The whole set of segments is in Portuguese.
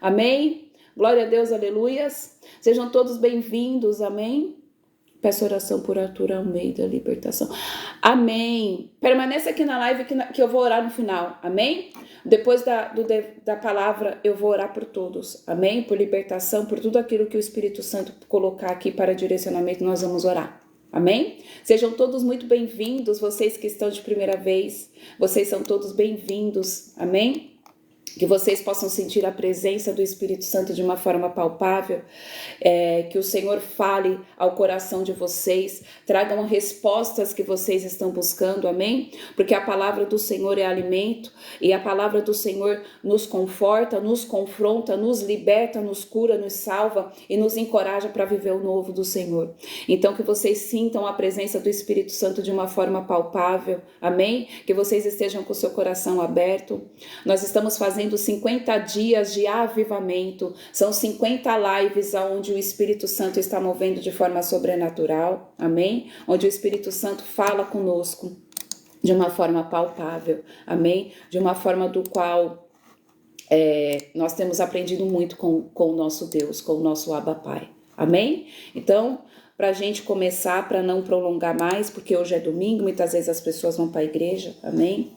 Amém? Glória a Deus, aleluias. Sejam todos bem-vindos, amém? Peço oração por Arthur Almeida, libertação. Amém. Permaneça aqui na live que eu vou orar no final, amém? Depois da palavra, eu vou orar por todos, amém? Por libertação, por tudo aquilo que o Espírito Santo colocar aqui para direcionamento, nós vamos orar. Amém? Sejam todos muito bem-vindos, vocês que estão de primeira vez, vocês são todos bem-vindos, amém? Que vocês possam sentir a presença do Espírito Santo de uma forma palpável, que o Senhor fale ao coração de vocês, tragam respostas que vocês estão buscando, amém? Porque a palavra do Senhor é alimento e a palavra do Senhor nos conforta, nos confronta, nos liberta, nos cura, nos salva e nos encoraja para viver o novo do Senhor. Então que vocês sintam a presença do Espírito Santo de uma forma palpável, amém? Que vocês estejam com o seu coração aberto. Nós estamos fazendo 50 dias de avivamento, são 50 lives onde o Espírito Santo está movendo de forma sobrenatural, amém? Onde o Espírito Santo fala conosco de uma forma palpável, amém? De uma forma do qual nós temos aprendido muito com o nosso Deus, com o nosso Abba Pai, amém? Então, para a gente começar, para não prolongar mais, porque hoje é domingo, muitas vezes as pessoas vão para a igreja, amém?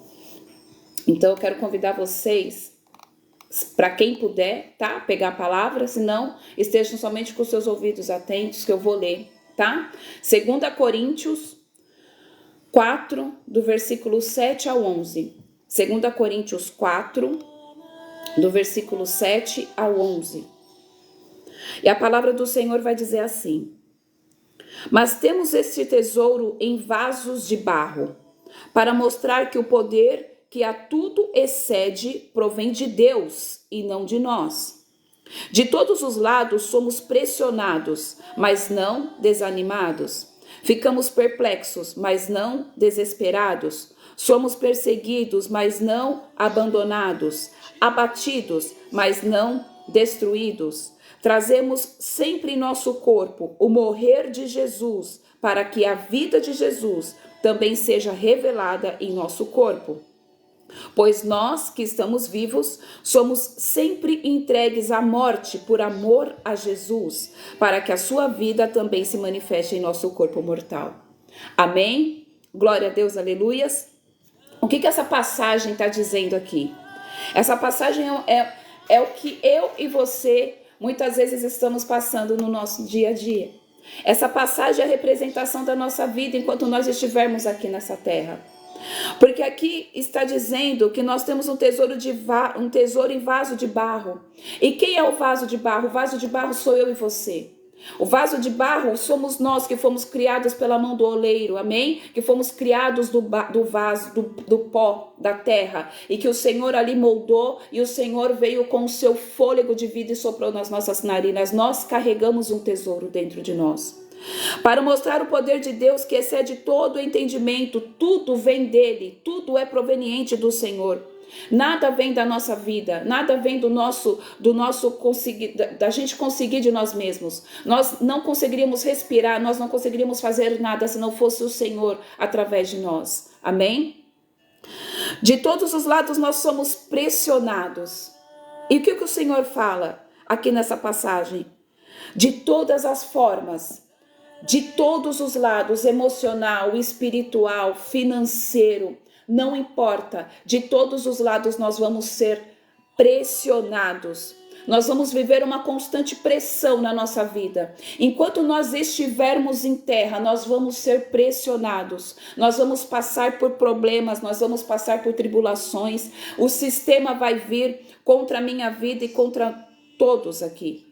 Então, eu quero convidar vocês, para quem puder, tá? Pegar a palavra, senão estejam somente com seus ouvidos atentos que eu vou ler, tá? 2 Coríntios 4, do versículo 7 ao 11. 2 Coríntios 4, do versículo 7 ao 11. E a palavra do Senhor vai dizer assim: Mas temos este tesouro em vasos de barro, para mostrar que o poder que a tudo excede provém de Deus e não de nós. De todos os lados somos pressionados, mas não desanimados. Ficamos perplexos, mas não desesperados. Somos perseguidos, mas não abandonados. Abatidos, mas não destruídos. Trazemos sempre em nosso corpo o morrer de Jesus, para que a vida de Jesus também seja revelada em nosso corpo. Pois nós que estamos vivos, somos sempre entregues à morte por amor a Jesus, para que a sua vida também se manifeste em nosso corpo mortal. Amém? Glória a Deus, aleluias. O que essa passagem está dizendo aqui? Essa passagem é o que eu e você muitas vezes estamos passando no nosso dia a dia. Essa passagem é a representação da nossa vida enquanto nós estivermos aqui nessa terra. Porque aqui está dizendo que nós temos um tesouro em vaso de barro. E quem é o vaso de barro? O vaso de barro sou eu e você. O vaso de barro somos nós que fomos criados pela mão do oleiro, amém? Que fomos criados do vaso, do pó, da terra. E que o Senhor ali moldou e o Senhor veio com o seu fôlego de vida e soprou nas nossas narinas. Nós carregamos um tesouro dentro de nós. Para mostrar o poder de Deus que excede todo o entendimento, tudo vem dele, tudo é proveniente do Senhor. Nada vem da nossa vida, nada vem do nosso conseguir, da gente conseguir de nós mesmos. Nós não conseguiríamos respirar, nós não conseguiríamos fazer nada se não fosse o Senhor através de nós. Amém? De todos os lados nós somos pressionados. E o que o Senhor fala aqui nessa passagem? De todas as formas, de todos os lados, emocional, espiritual, financeiro, não importa, de todos os lados nós vamos ser pressionados. Nós vamos viver uma constante pressão na nossa vida. Enquanto nós estivermos em terra, nós vamos ser pressionados. Nós vamos passar por problemas, nós vamos passar por tribulações. O sistema vai vir contra a minha vida e contra todos aqui.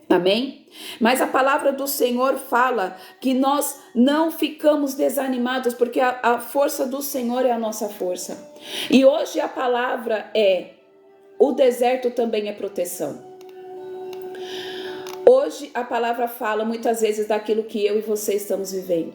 Amém? Mas a palavra do Senhor fala que nós não ficamos desanimados, porque a força do Senhor é a nossa força. E hoje a palavra é: o deserto também é proteção. Hoje a palavra fala muitas vezes daquilo que eu e você estamos vivendo.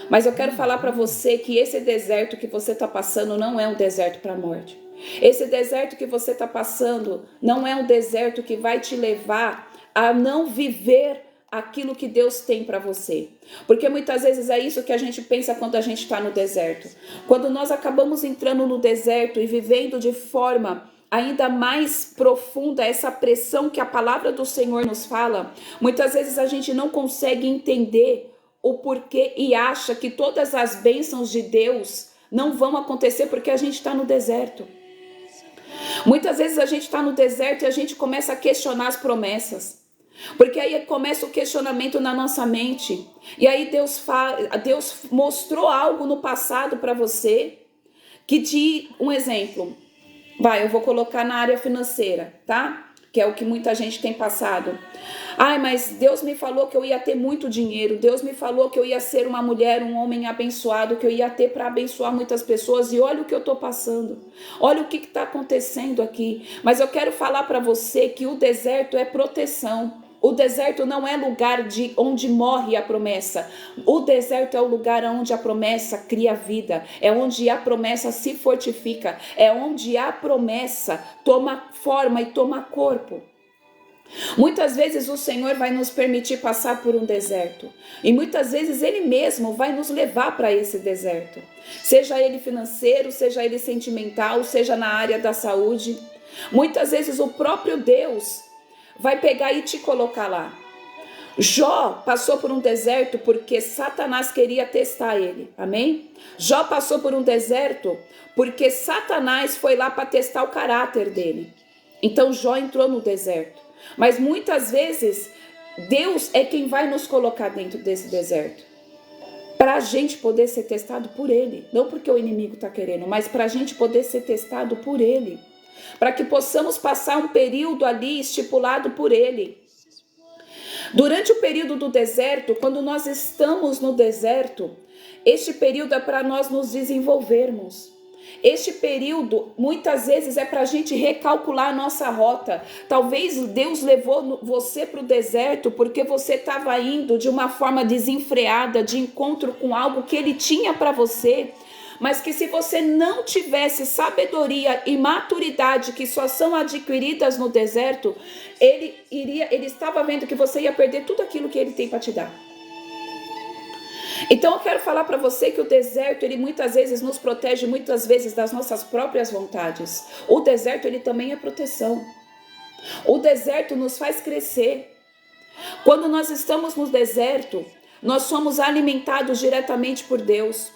Mas eu quero falar para você que esse deserto que você está passando não é um deserto para a morte. Esse deserto que você está passando não é um deserto que vai te levar a não viver aquilo que Deus tem para você. Porque muitas vezes é isso que a gente pensa quando a gente está no deserto. Quando nós acabamos entrando no deserto e vivendo de forma ainda mais profunda essa pressão que a palavra do Senhor nos fala, muitas vezes a gente não consegue entender o porquê e acha que todas as bênçãos de Deus não vão acontecer porque a gente está no deserto. Muitas vezes a gente está no deserto e a gente começa a questionar as promessas. Porque aí começa o questionamento na nossa mente. E aí Deus mostrou algo no passado para você que um exemplo. Eu vou colocar na área financeira, tá? Que é o que muita gente tem passado. Mas Deus me falou que eu ia ter muito dinheiro. Deus me falou que eu ia ser uma mulher, um homem abençoado, que eu ia ter para abençoar muitas pessoas. E olha o que eu tô passando. Olha o que está acontecendo aqui. Mas eu quero falar para você que o deserto é proteção. O deserto não é lugar onde morre a promessa. O deserto é o lugar onde a promessa cria vida. É onde a promessa se fortifica. É onde a promessa toma forma e toma corpo. Muitas vezes o Senhor vai nos permitir passar por um deserto. E muitas vezes Ele mesmo vai nos levar para esse deserto. Seja ele financeiro, seja ele sentimental, seja na área da saúde. Muitas vezes o próprio Deus vai pegar e te colocar lá. Jó passou por um deserto porque Satanás queria testar ele, amém? Jó passou por um deserto porque Satanás foi lá para testar o caráter dele. Então Jó entrou no deserto. Mas muitas vezes Deus é quem vai nos colocar dentro desse deserto, para a gente poder ser testado por ele. Não porque o inimigo está querendo, mas para a gente poder ser testado por ele, para que possamos passar um período ali estipulado por ele. Durante o período do deserto, quando nós estamos no deserto, este período é para nós nos desenvolvermos. Este período, muitas vezes, é para a gente recalcular a nossa rota. Talvez Deus levou você para o deserto porque você estava indo de uma forma desenfreada, de encontro com algo que Ele tinha para você. Mas que se você não tivesse sabedoria e maturidade que só são adquiridas no deserto, ele estava vendo que você ia perder tudo aquilo que Ele tem para te dar. Então eu quero falar para você que o deserto, ele muitas vezes nos protege, muitas vezes das nossas próprias vontades. O deserto, ele também é proteção. O deserto nos faz crescer. Quando nós estamos no deserto, nós somos alimentados diretamente por Deus.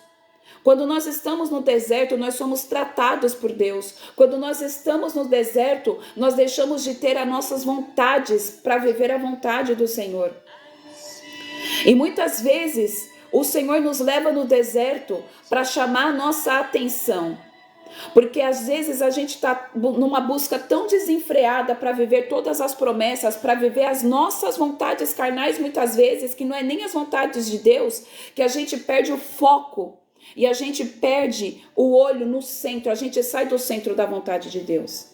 Quando nós estamos no deserto, nós somos tratados por Deus. Quando nós estamos no deserto, nós deixamos de ter as nossas vontades para viver a vontade do Senhor. E muitas vezes o Senhor nos leva no deserto para chamar a nossa atenção. Porque às vezes a gente está numa busca tão desenfreada para viver todas as promessas, para viver as nossas vontades carnais muitas vezes, que não é nem as vontades de Deus, que a gente perde o foco e a gente perde o olho no centro, a gente sai do centro da vontade de Deus.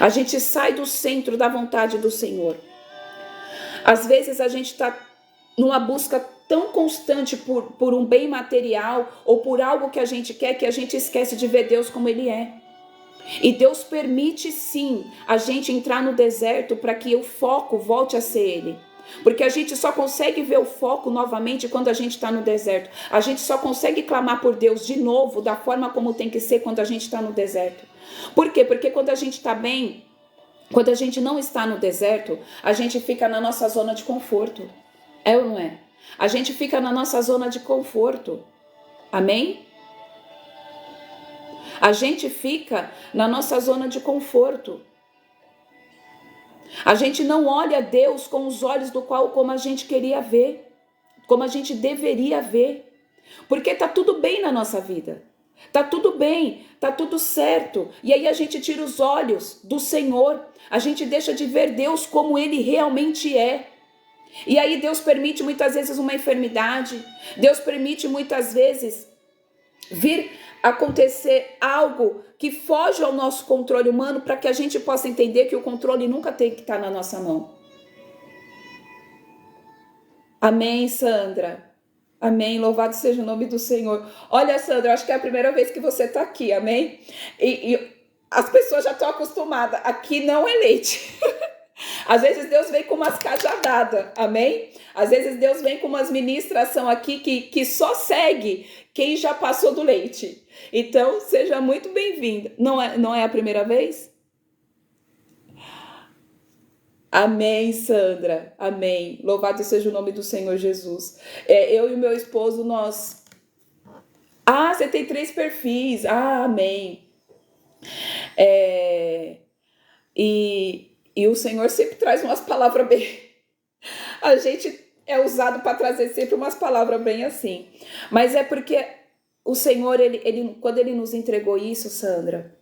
A gente sai do centro da vontade do Senhor. Às vezes a gente está numa busca tão constante por um bem material ou por algo que a gente quer, que a gente esquece de ver Deus como Ele é. E Deus permite sim a gente entrar no deserto para que o foco volte a ser Ele. Porque a gente só consegue ver o foco novamente quando a gente está no deserto. A gente só consegue clamar por Deus de novo, da forma como tem que ser quando a gente está no deserto. Por quê? Porque quando a gente está bem, quando a gente não está no deserto, a gente fica na nossa zona de conforto. É ou não é? A gente fica na nossa zona de conforto. Amém? A gente fica na nossa zona de conforto. A gente não olha Deus com os olhos como a gente queria ver, como a gente deveria ver. Porque tá tudo bem na nossa vida. Tá tudo bem, tá tudo certo. E aí a gente tira os olhos do Senhor. A gente deixa de ver Deus como Ele realmente é. E aí Deus permite muitas vezes uma enfermidade. Deus permite muitas vezes vir acontecer algo que foge ao nosso controle humano, para que a gente possa entender que o controle nunca tem que estar na nossa mão. Amém, Sandra? Amém, louvado seja o nome do Senhor. Olha, Sandra, acho que é a primeira vez que você está aqui, amém? E as pessoas já estão acostumadas, aqui não é leite. Às vezes Deus vem com umas cajadadas, amém? Às vezes Deus vem com umas ministração aqui que só segue quem já passou do leite. Então, seja muito bem-vinda. Não é a primeira vez? Amém, Sandra. Amém. Louvado seja o nome do Senhor Jesus. Eu e o meu esposo, nós... Ah, você tem 3 perfis. Ah, amém. E o Senhor sempre traz umas palavras bem... A gente é usado para trazer sempre umas palavras bem assim. Mas é porque o Senhor, quando Ele nos entregou isso, Sandra,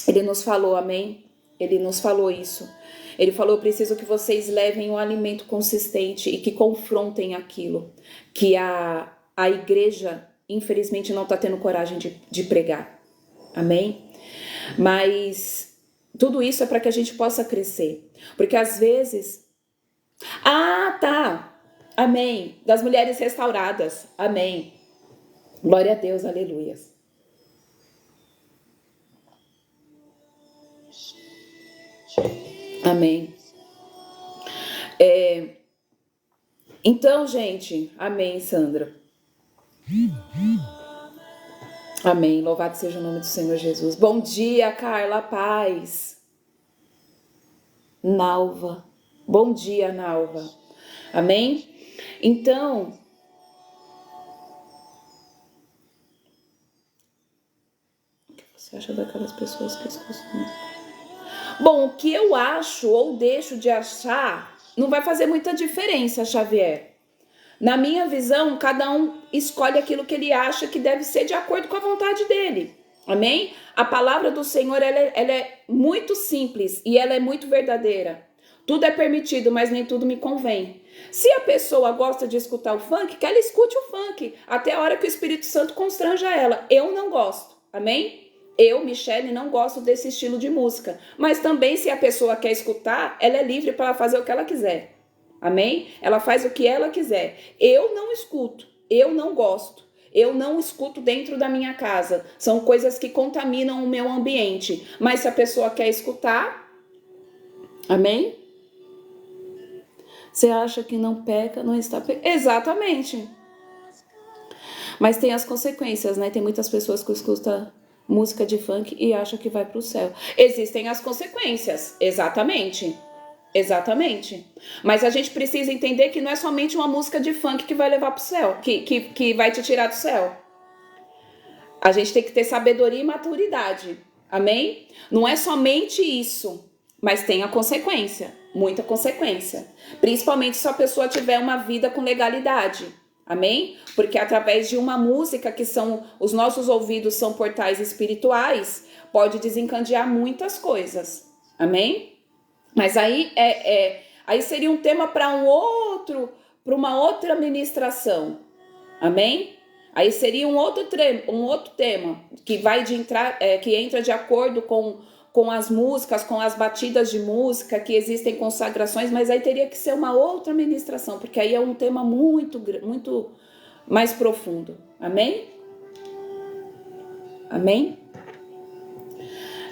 Ele nos falou, amém? Ele nos falou isso. Ele falou, eu preciso que vocês levem um alimento consistente e que confrontem aquilo que a igreja, infelizmente, não está tendo coragem de pregar. Amém? Mas tudo isso é para que a gente possa crescer. Porque às vezes... Ah, tá. Amém. Das mulheres restauradas. Amém. Glória a Deus, aleluias. Amém. Então, gente, amém, Sandra. Amém. Louvado seja o nome do Senhor Jesus. Bom dia, Carla, paz. Nalva. Bom dia, Nalva. Amém? Então, o que você acha daquelas pessoas que escutam? Bom, o que eu acho ou deixo de achar não vai fazer muita diferença, Xavier. Na minha visão, cada um escolhe aquilo que ele acha que deve ser de acordo com a vontade dele. Amém? A palavra do Senhor, ela é muito simples e ela é muito verdadeira. Tudo é permitido, mas nem tudo me convém. Se a pessoa gosta de escutar o funk, que ela escute o funk, até a hora que o Espírito Santo constranja ela. Eu não gosto. Amém? Eu, Michele, não gosto desse estilo de música. Mas também, se a pessoa quer escutar, ela é livre para fazer o que ela quiser. Amém? Ela faz o que ela quiser. Eu não escuto. Eu não gosto. Eu não escuto dentro da minha casa. São coisas que contaminam o meu ambiente. Mas se a pessoa quer escutar... Amém? Você acha que não peca, não está pecando. Exatamente. Mas tem as consequências, né? Tem muitas pessoas que escutam música de funk e acham que vai para o céu. Existem as consequências, exatamente. Exatamente. Mas a gente precisa entender que não é somente uma música de funk que vai levar para o céu, que vai te tirar do céu. A gente tem que ter sabedoria e maturidade. Amém? Não é somente isso, mas tem a consequência, muita consequência. Principalmente se a pessoa tiver uma vida com legalidade. Amém? Porque através de uma música, que são os nossos ouvidos são portais espirituais, pode desencadear muitas coisas. Amém? Mas aí aí seria um tema para uma outra ministração. Amém? Aí seria um outro tema que vai que entra de acordo com as músicas, com as batidas de música, que existem consagrações, mas aí teria que ser uma outra ministração, porque aí é um tema muito mais profundo. Amém? Amém?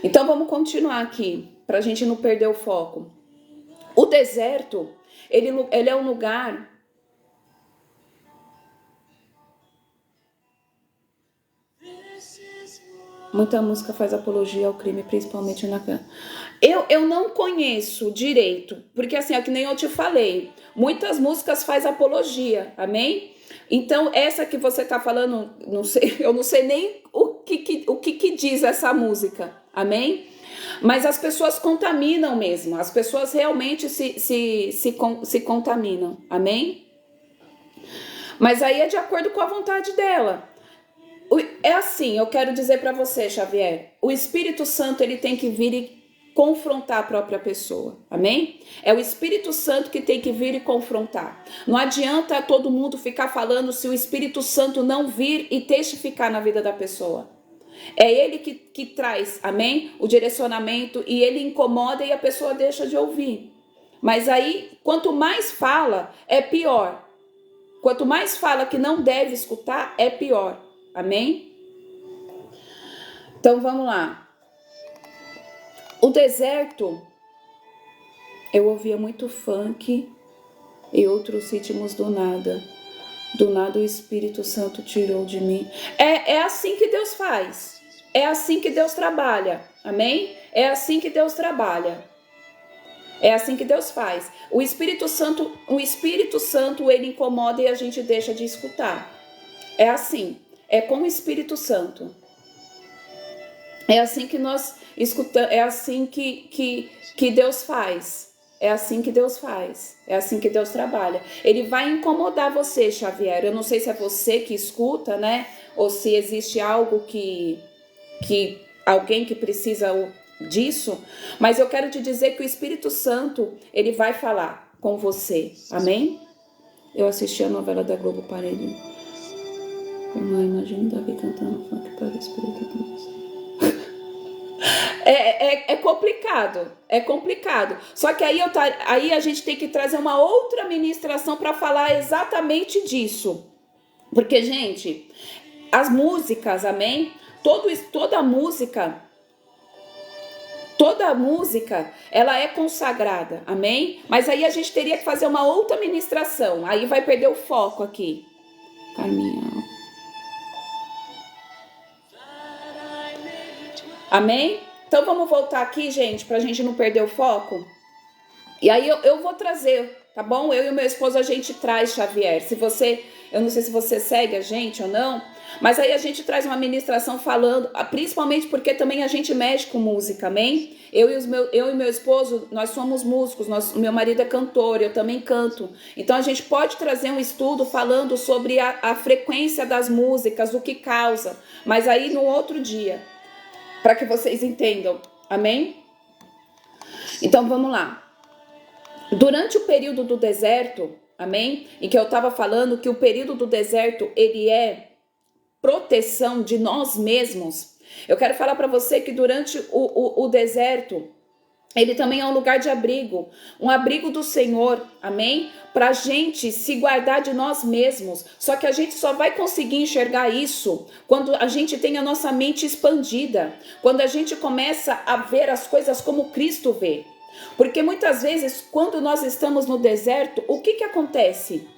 Então vamos continuar aqui, para a gente não perder o foco. O deserto, ele é um lugar... Muita música faz apologia ao crime, principalmente na... Eu não conheço direito, porque assim, é que nem eu te falei, muitas músicas faz apologia, amém? Então, essa que você tá falando, não sei, eu não sei nem o que diz essa música, amém? Mas as pessoas contaminam mesmo, as pessoas realmente se contaminam, amém? Mas aí é de acordo com a vontade dela. É assim, eu quero dizer para você, Xavier, o Espírito Santo, ele tem que vir e confrontar a própria pessoa, amém? É o Espírito Santo que tem que vir e confrontar. Não adianta todo mundo ficar falando se o Espírito Santo não vir e testificar na vida da pessoa. É ele que traz, amém? O direcionamento, e ele incomoda e a pessoa deixa de ouvir. Mas aí, quanto mais fala, é pior. Quanto mais fala que não deve escutar, é pior. Amém? Então vamos lá. O deserto, eu ouvia muito funk e outros ritmos do nada. Do nada o Espírito Santo tirou de mim. É assim que Deus faz. É assim que Deus trabalha. Amém? É assim que Deus trabalha. É assim que Deus faz. O Espírito Santo, ele incomoda e a gente deixa de escutar. É assim. É com o Espírito Santo. É assim que nós escutamos, é assim que Deus faz. É assim que Deus faz. É assim que Deus trabalha. Ele vai incomodar você, Xavier. Eu não sei se é você que escuta, né? Ou se existe algo que alguém que precisa disso. Mas eu quero te dizer que o Espírito Santo, ele vai falar com você. Amém? Eu assisti a novela da Globo Parede. Irmã, imagina Davi cantando funk para o Espírito Santo. É complicado, é complicado. Só que aí a gente tem que trazer uma outra ministração para falar exatamente disso. Porque, gente, as músicas, amém? Toda música, ela é consagrada, amém? Mas aí a gente teria que fazer uma outra ministração. Aí vai perder o foco aqui. Carminha. Amém? Então vamos voltar aqui, gente, pra gente não perder o foco. E aí eu vou trazer, tá bom? Eu e o meu esposo, a gente traz, Xavier. Eu não sei se você segue a gente ou não, mas aí a gente traz uma ministração falando, principalmente porque também a gente mexe com música, amém? Eu e meu esposo, nós somos músicos, meu marido é cantor, eu também canto. Então a gente pode trazer um estudo falando sobre a frequência das músicas, o que causa, mas aí no outro dia, para que vocês entendam, amém? Então vamos lá. Durante o período do deserto, amém? Em que eu estava falando que o período do deserto, ele é proteção de nós mesmos. Eu quero falar para você que durante o deserto, ele também é um lugar de abrigo, um abrigo do Senhor, amém? Para a gente se guardar de nós mesmos. Só que a gente só vai conseguir enxergar isso quando a gente tem a nossa mente expandida, quando a gente começa a ver as coisas como Cristo vê. Porque muitas vezes, quando nós estamos no deserto, o que acontece?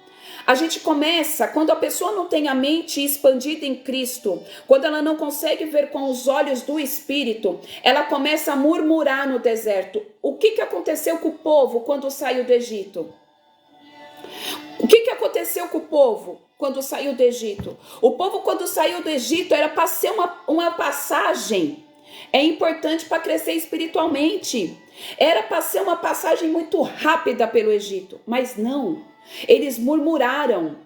A gente começa, quando a pessoa não tem a mente expandida em Cristo, quando ela não consegue ver com os olhos do Espírito, ela começa a murmurar no deserto. O que aconteceu com o povo quando saiu do Egito? O que aconteceu com o povo quando saiu do Egito? O povo, quando saiu do Egito, era para ser uma passagem. É importante para crescer espiritualmente. Era para ser uma passagem muito rápida pelo Egito, mas não. Eles murmuraram.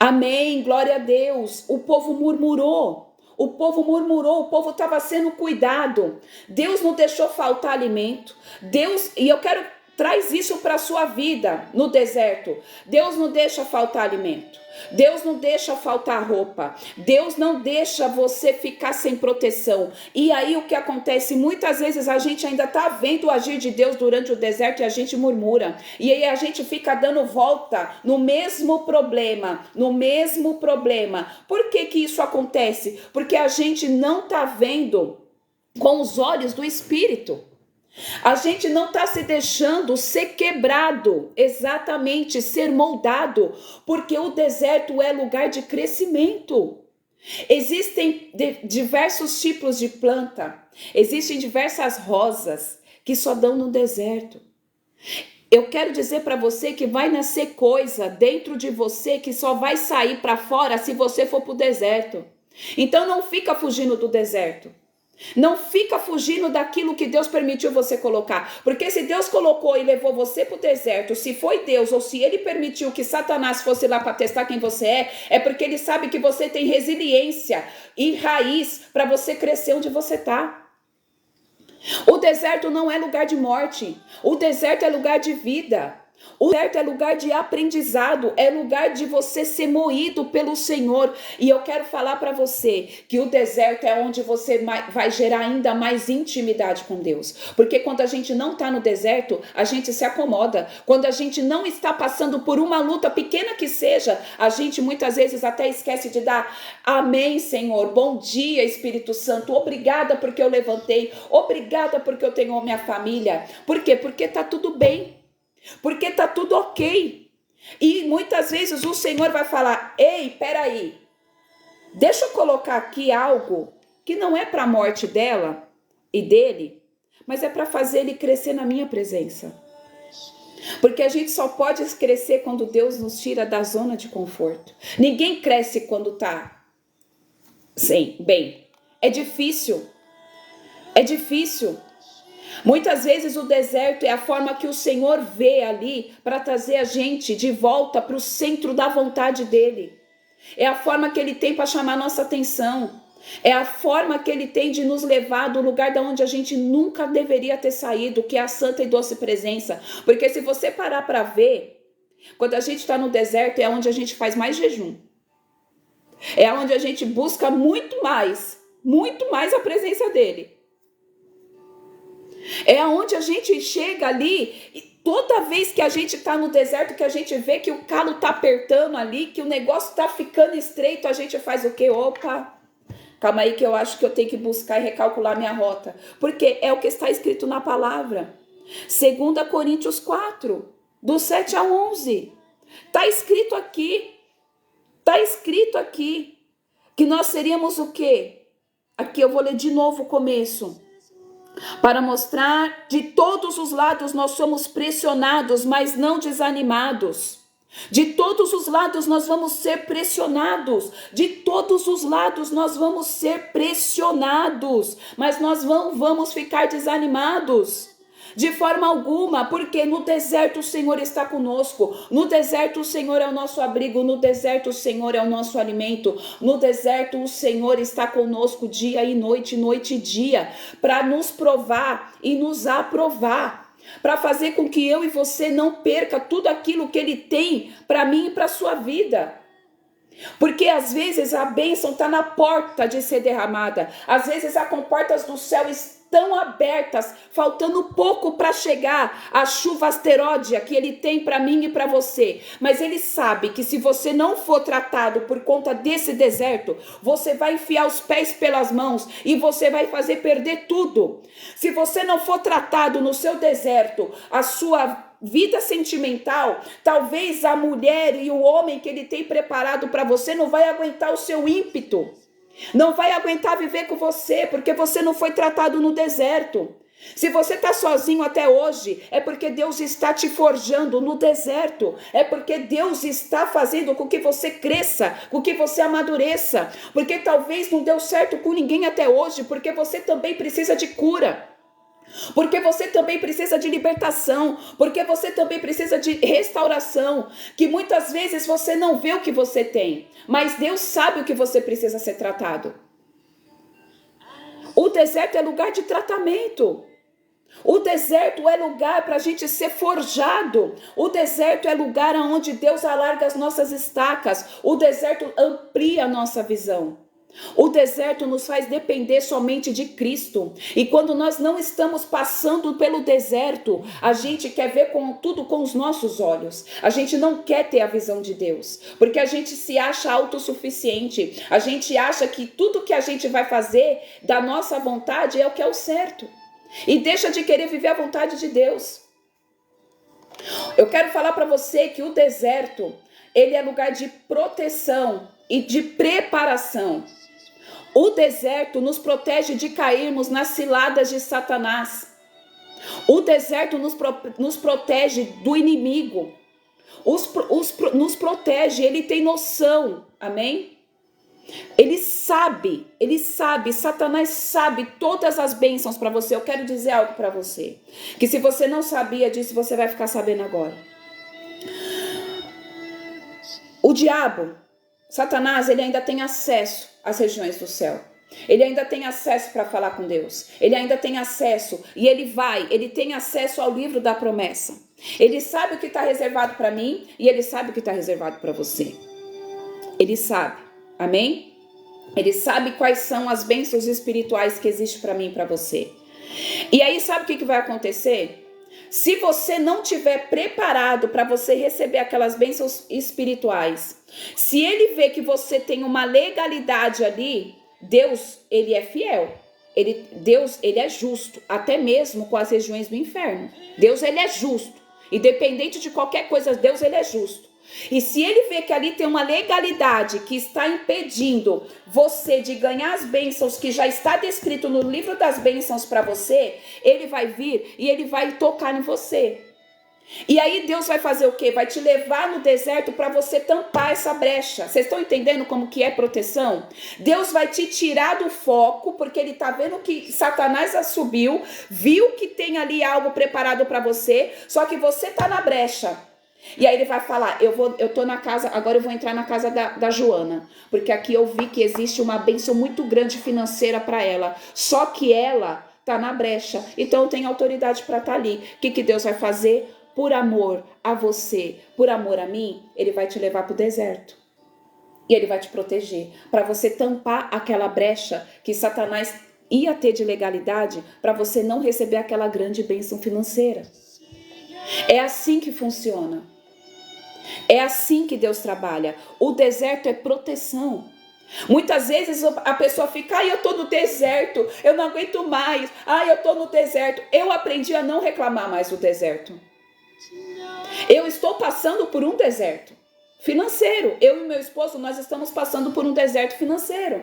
Amém, glória a Deus. O povo murmurou. O povo estava sendo cuidado. Deus não deixou faltar alimento. E eu quero traz isso para a sua vida no deserto. Deus não deixa faltar alimento. Deus não deixa faltar roupa. Deus não deixa você ficar sem proteção. E aí o que acontece? Muitas vezes a gente ainda está vendo o agir de Deus durante o deserto e a gente murmura. E aí a gente fica dando volta no mesmo problema. Por que isso acontece? Porque a gente não está vendo com os olhos do Espírito. A gente não está se deixando ser quebrado, exatamente, ser moldado, porque o deserto é lugar de crescimento. Existem diversos tipos de planta, existem diversas rosas que só dão no deserto. Eu quero dizer para você que vai nascer coisa dentro de você que só vai sair para fora se você for para o deserto. Então não fica fugindo do deserto. Não fica fugindo daquilo que Deus permitiu você colocar. Porque se Deus colocou e levou você para o deserto, se foi Deus ou se Ele permitiu que Satanás fosse lá para testar quem você é porque Ele sabe que você tem resiliência e raiz para você crescer onde você está. O deserto não é lugar de morte. O deserto é lugar de vida. O deserto é lugar de aprendizado, é lugar de você ser moído pelo Senhor. E eu quero falar para você que o deserto é onde você vai gerar ainda mais intimidade com Deus. Porque quando a gente não está no deserto, a gente se acomoda. Quando a gente não está passando por uma luta pequena que seja, a gente muitas vezes até esquece de dar amém, Senhor. Bom dia, Espírito Santo. Obrigada porque eu levantei. Obrigada porque eu tenho minha família. Por quê? Porque está tudo bem. Porque tá tudo ok. E muitas vezes o Senhor vai falar: ei, peraí, deixa eu colocar aqui algo que não é para a morte dela e dele, mas é para fazer ele crescer na minha presença. Porque a gente só pode crescer quando Deus nos tira da zona de conforto. Ninguém cresce quando tá bem. É difícil. É difícil. Muitas vezes o deserto é a forma que o Senhor vê ali para trazer a gente de volta para o centro da vontade dele. É a forma que ele tem para chamar nossa atenção. É a forma que ele tem de nos levar do lugar de onde a gente nunca deveria ter saído, que é a santa e doce presença. Porque se você parar para ver, quando a gente está no deserto é onde a gente faz mais jejum. É onde a gente busca muito mais a presença dele. É onde a gente chega ali e toda vez que a gente está no deserto, que a gente vê que o calo está apertando ali, que o negócio está ficando estreito, a gente faz o quê? Opa, calma aí que eu acho que eu tenho que buscar e recalcular minha rota. Porque é o que está escrito na palavra. 2 Coríntios 4, do 7 ao 11. Está escrito aqui. Está escrito aqui. Que nós seríamos o quê? Aqui eu vou ler de novo o começo. Para mostrar de todos os lados nós somos pressionados, mas não desanimados. De todos os lados nós vamos ser pressionados. De todos os lados nós vamos ser pressionados. Mas nós não vamos ficar desanimados. De forma alguma, porque no deserto o Senhor está conosco. No deserto o Senhor é o nosso abrigo. No deserto o Senhor é o nosso alimento. No deserto o Senhor está conosco dia e noite, noite e dia, para nos provar e nos aprovar. Para fazer com que eu e você não perca tudo aquilo que Ele tem para mim e para a sua vida. Porque às vezes a bênção está na porta de ser derramada. Às vezes as comportas do céu estão abertas, faltando pouco para chegar a chuva asteródia que Ele tem para mim e para você. Mas Ele sabe que se você não for tratado por conta desse deserto, você vai enfiar os pés pelas mãos e você vai fazer perder tudo. Se você não for tratado no seu deserto, a sua vida sentimental, talvez a mulher e o homem que Ele tem preparado para você não vai aguentar o seu ímpeto. Não vai aguentar viver com você, porque você não foi tratado no deserto. Se você está sozinho até hoje, é porque Deus está te forjando no deserto. É porque Deus está fazendo com que você cresça, com que você amadureça. Porque talvez não deu certo com ninguém até hoje, porque você também precisa de cura. Porque você também precisa de libertação, porque você também precisa de restauração, que muitas vezes você não vê o que você tem, mas Deus sabe o que você precisa ser tratado. O deserto é lugar de tratamento. O deserto é lugar para a gente ser forjado. O deserto é lugar onde Deus alarga as nossas estacas. O deserto amplia a nossa visão. O deserto nos faz depender somente de Cristo. E quando nós não estamos passando pelo deserto, a gente quer ver tudo com os nossos olhos. A gente não quer ter a visão de Deus, porque a gente se acha autossuficiente. A gente acha que tudo que a gente vai fazer da nossa vontade é o que é o certo. E deixa de querer viver a vontade de Deus. Eu quero falar para você que o deserto, ele é lugar de proteção e de preparação. O deserto nos protege de cairmos nas ciladas de Satanás. O deserto nos protege do inimigo. Nos protege, ele tem noção, amém? Ele sabe, Satanás sabe todas as bênçãos para você. Eu quero dizer algo para você, que se você não sabia disso, você vai ficar sabendo agora. O diabo, Satanás, ele ainda tem acesso às regiões do céu. Ele ainda tem acesso para falar com Deus. Ele ainda tem acesso e ele tem acesso ao livro da promessa. Ele sabe o que está reservado para mim e ele sabe o que está reservado para você. Ele sabe, amém? Ele sabe quais são as bênçãos espirituais que existem para mim e para você. E aí sabe o que vai acontecer? Se você não tiver preparado para você receber aquelas bênçãos espirituais, se ele vê que você tem uma legalidade ali, Deus, ele é fiel. Deus, ele é justo, até mesmo com as regiões do inferno. Deus, ele é justo. Independente de qualquer coisa, Deus, ele é justo. E se ele vê que ali tem uma legalidade que está impedindo você de ganhar as bênçãos que já está descrito no livro das bênçãos para você, ele vai vir e ele vai tocar em você. E aí Deus vai fazer o quê? Vai te levar no deserto para você tampar essa brecha. Vocês estão entendendo como que é proteção? Deus vai te tirar do foco, porque ele está vendo que Satanás subiu, viu que tem ali algo preparado para você, só que você está na brecha. E aí ele vai falar, eu tô na casa, agora eu vou entrar na casa da Joana, porque aqui eu vi que existe uma bênção muito grande financeira para ela, só que ela tá na brecha, então eu tenho autoridade para estar ali. O que Deus vai fazer? Por amor a você, por amor a mim, ele vai te levar para o deserto. E ele vai te proteger, para você tampar aquela brecha que Satanás ia ter de legalidade, para você não receber aquela grande bênção financeira. É assim que funciona. É assim que Deus trabalha. O deserto é proteção. Muitas vezes a pessoa fica, eu tô no deserto, eu não aguento mais, eu tô no deserto. Eu aprendi a não reclamar mais do deserto. Eu estou passando por um deserto financeiro. Eu e meu esposo, nós estamos passando por um deserto financeiro.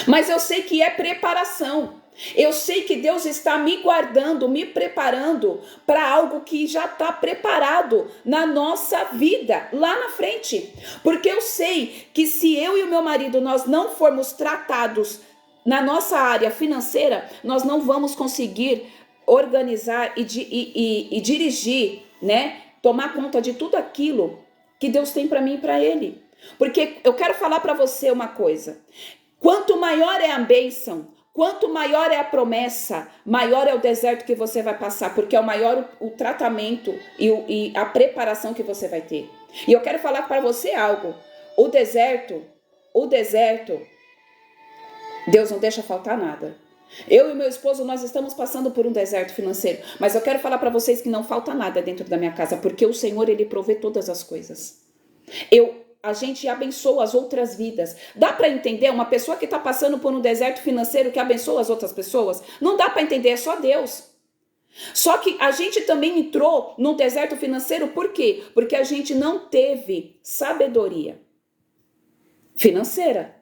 Mas eu sei que é preparação. Eu sei que Deus está me guardando, me preparando para algo que já está preparado na nossa vida, lá na frente. Porque eu sei que se eu e o meu marido, nós não formos tratados na nossa área financeira, nós não vamos conseguir organizar e dirigir, né? Tomar conta de tudo aquilo que Deus tem para mim e para ele. Porque eu quero falar para você uma coisa. Quanto maior é a bênção, quanto maior é a maior é o deserto que você vai passar, porque é o maior o tratamento e a preparação que você vai ter. E eu quero falar para você algo. O deserto, Deus não deixa faltar nada. Eu e meu esposo, nós estamos passando por um deserto financeiro, mas eu quero falar para vocês que não falta nada dentro da minha casa, porque o Senhor, ele provê todas as coisas. A gente abençoa as outras vidas. Dá para entender uma pessoa que está passando por um deserto financeiro que abençoa as outras pessoas? Não dá para entender, é só Deus. Só que a gente também entrou num deserto financeiro, por quê? Porque a gente não teve sabedoria financeira.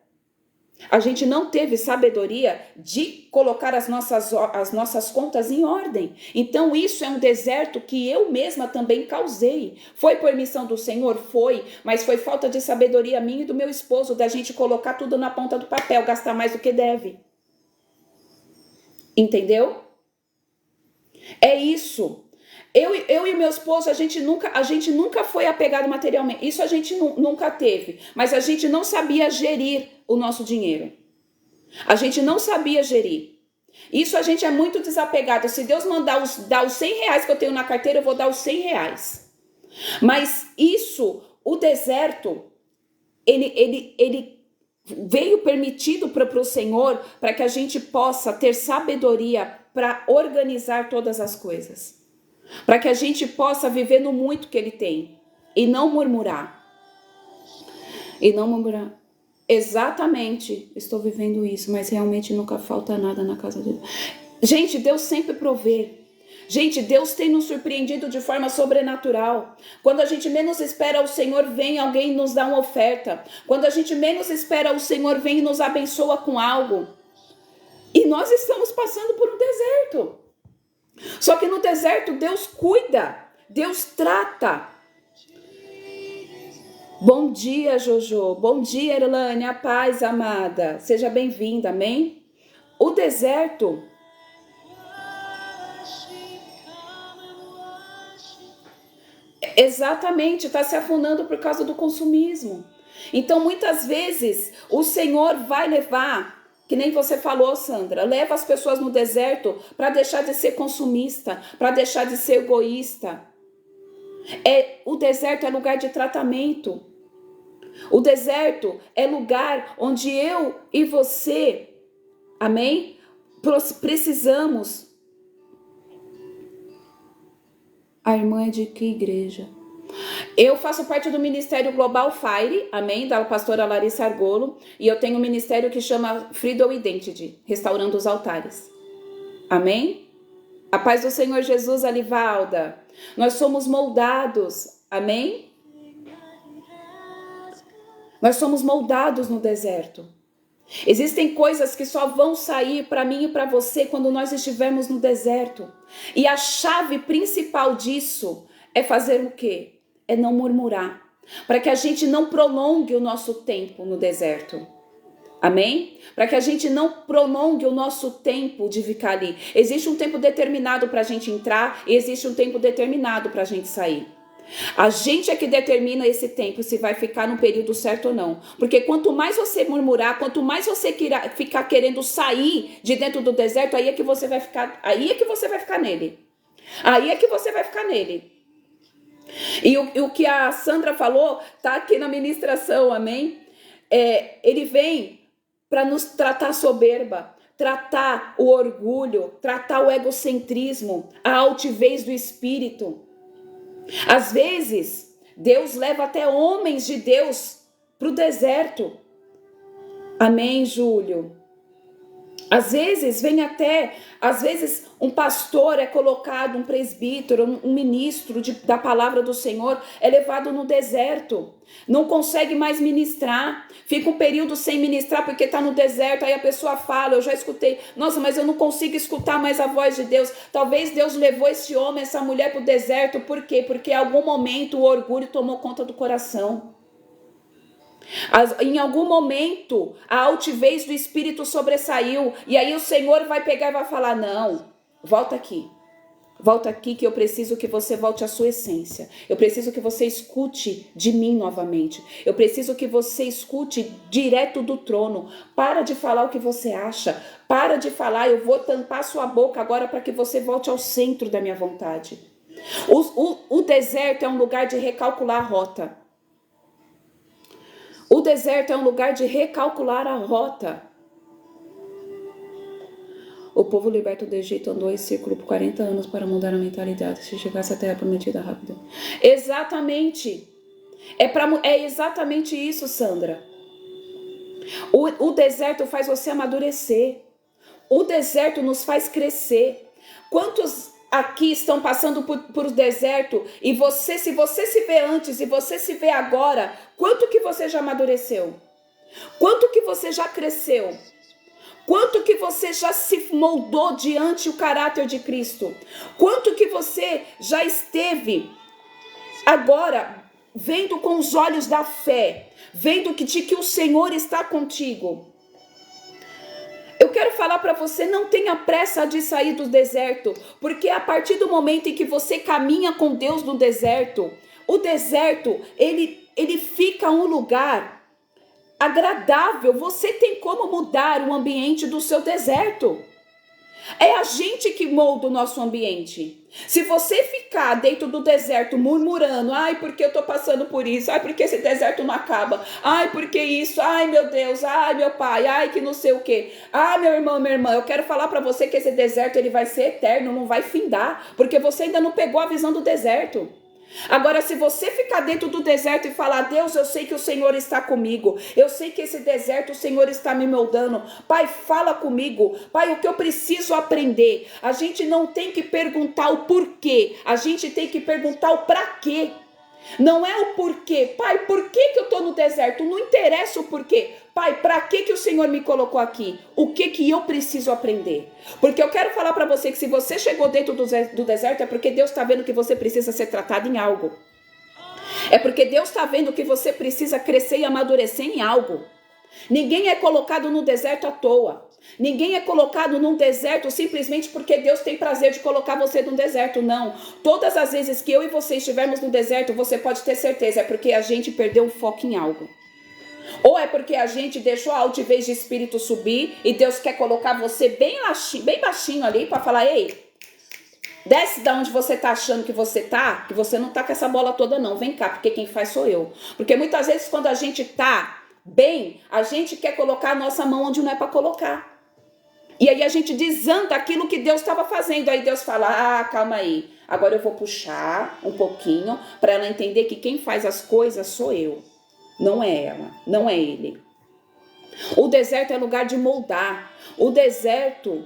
A gente não teve sabedoria de colocar as nossas contas em ordem. Então isso é um deserto que eu mesma também causei. Foi por missão do Senhor? Foi. Mas foi falta de sabedoria minha e do meu esposo, da gente colocar tudo na ponta do papel, gastar mais do que deve. Entendeu? É isso. Eu e meu esposo, a gente nunca foi apegado materialmente. Isso a gente nunca teve. Mas a gente não sabia gerir o nosso dinheiro. A gente não sabia gerir. Isso a gente é muito desapegado. Se Deus mandar dar os 100 reais que eu tenho na carteira, eu vou dar os 100 reais. Mas isso, o deserto, ele veio permitido para o Senhor, para que a gente possa ter sabedoria para organizar todas as coisas. Para que a gente possa viver no muito que ele tem. E não murmurar. Exatamente, estou vivendo isso, mas realmente nunca falta nada na casa dele. Gente, Deus sempre provê. Gente, Deus tem nos surpreendido de forma sobrenatural. Quando a gente menos espera, o Senhor vem, alguém nos dá uma oferta. Quando a gente menos espera, o Senhor vem e nos abençoa com algo. E nós estamos passando por um deserto. Só que no deserto Deus cuida, Deus trata. Bom dia, Jojo. Bom dia, Erlane, a paz, amada. Seja bem-vinda, amém? O deserto exatamente está se afundando por causa do consumismo. Então, muitas vezes, o Senhor vai levar, que nem você falou, Sandra, leva as pessoas no deserto para deixar de ser consumista, para deixar de ser egoísta. O deserto é lugar de tratamento. O deserto é lugar onde eu e você, amém? Precisamos. A irmã é de que igreja? Eu faço parte do Ministério Global Fire, amém? Da pastora Larissa Argolo. E eu tenho um ministério que chama Freedom Identity, restaurando os altares. Amém? A paz do Senhor Jesus, Alivalda. Nós somos moldados, amém? Nós somos moldados no deserto. Existem coisas que só vão sair para mim e para você quando nós estivermos no deserto. E a chave principal disso é fazer o quê? É não murmurar. Para que a gente não prolongue o nosso tempo no deserto. Amém? Para que a gente não prolongue o nosso tempo de ficar ali. Existe um tempo determinado para a gente entrar e existe um tempo determinado para a gente sair. A gente é que determina esse tempo, se vai ficar no período certo ou não. Porque quanto mais você murmurar, quanto mais você ficar querendo sair de dentro do deserto, aí é que você vai ficar nele. Aí é que você vai ficar nele. E o que a Sandra falou, tá aqui na ministração, amém? Ele vem para nos tratar soberba, tratar o orgulho, tratar o egocentrismo, a altivez do espírito. Às vezes, Deus leva até homens de Deus para o deserto. Amém, Júlio? Às vezes um pastor é colocado, um presbítero, um ministro da palavra do Senhor é levado no deserto. Não consegue mais ministrar. Fica um período sem ministrar porque está no deserto. Aí a pessoa fala, eu já escutei, nossa, mas eu não consigo escutar mais a voz de Deus. Talvez Deus levou esse homem, essa mulher para o deserto. Por quê? Porque em algum momento o orgulho tomou conta do coração. Em algum momento a altivez do espírito sobressaiu, e aí o Senhor vai pegar e vai falar, não, volta aqui que eu preciso que você volte à sua essência, eu preciso que você escute de mim novamente, eu preciso que você escute direto do trono, para de falar o que você acha, para de falar, eu vou tampar sua boca agora para que você volte ao centro da minha vontade. O deserto é um lugar de recalcular a rota. O deserto é um lugar de recalcular a rota. O povo liberto do Egito andou em círculo por 40 anos para mudar a mentalidade, se chegasse à terra prometida rápido. Exatamente. É exatamente isso, Sandra. O deserto faz você amadurecer. O deserto nos faz crescer. Quantos aqui estão passando por o deserto e se você se vê antes e você se vê agora, quanto que você já amadureceu? Quanto que você já cresceu? Quanto que você já se moldou diante o caráter de Cristo? Quanto que você já esteve agora vendo com os olhos da fé, vendo de que o Senhor está contigo? Eu quero falar para você, não tenha pressa de sair do deserto, porque a partir do momento em que você caminha com Deus no deserto, o deserto, ele fica um lugar agradável. Você tem como mudar o ambiente do seu deserto. É a gente que molda o nosso ambiente. Se você ficar dentro do deserto murmurando, ai, porque eu tô passando por isso, ai, porque esse deserto não acaba, ai, porque isso, ai, meu Deus, ai, meu pai, ai, que não sei o quê, ai, meu irmão, minha irmã, eu quero falar pra você que esse deserto ele vai ser eterno, não vai findar, porque você ainda não pegou a visão do deserto. Agora, se você ficar dentro do deserto e falar, Deus, eu sei que o Senhor está comigo, eu sei que esse deserto o Senhor está me moldando, Pai, fala comigo, Pai, o que eu preciso aprender. A gente não tem que perguntar o porquê, a gente tem que perguntar o pra quê. Não é o porquê, Pai, por que eu estou no deserto? Não interessa o porquê. Pai, para que o Senhor me colocou aqui? O que eu preciso aprender? Porque eu quero falar para você que se você chegou dentro do deserto é porque Deus está vendo que você precisa ser tratado em algo. É porque Deus está vendo que você precisa crescer e amadurecer em algo. Ninguém é colocado no deserto à toa. Ninguém é colocado num deserto simplesmente porque Deus tem prazer de colocar você num deserto, não. Todas as vezes que eu e você estivermos no deserto, você pode ter certeza, é porque a gente perdeu o foco em algo. Ou é porque a gente deixou a altivez de espírito subir e Deus quer colocar você bem baixinho ali para falar, ei, desce da onde você tá achando que você não tá com essa bola toda não, vem cá, porque quem faz sou eu. Porque muitas vezes quando a gente tá bem, a gente quer colocar a nossa mão onde não é para colocar. E aí a gente desanda aquilo que Deus estava fazendo. Aí Deus fala, calma aí, agora eu vou puxar um pouquinho para ela entender que quem faz as coisas sou eu. Não é ela, não é ele. O deserto é lugar de moldar. O deserto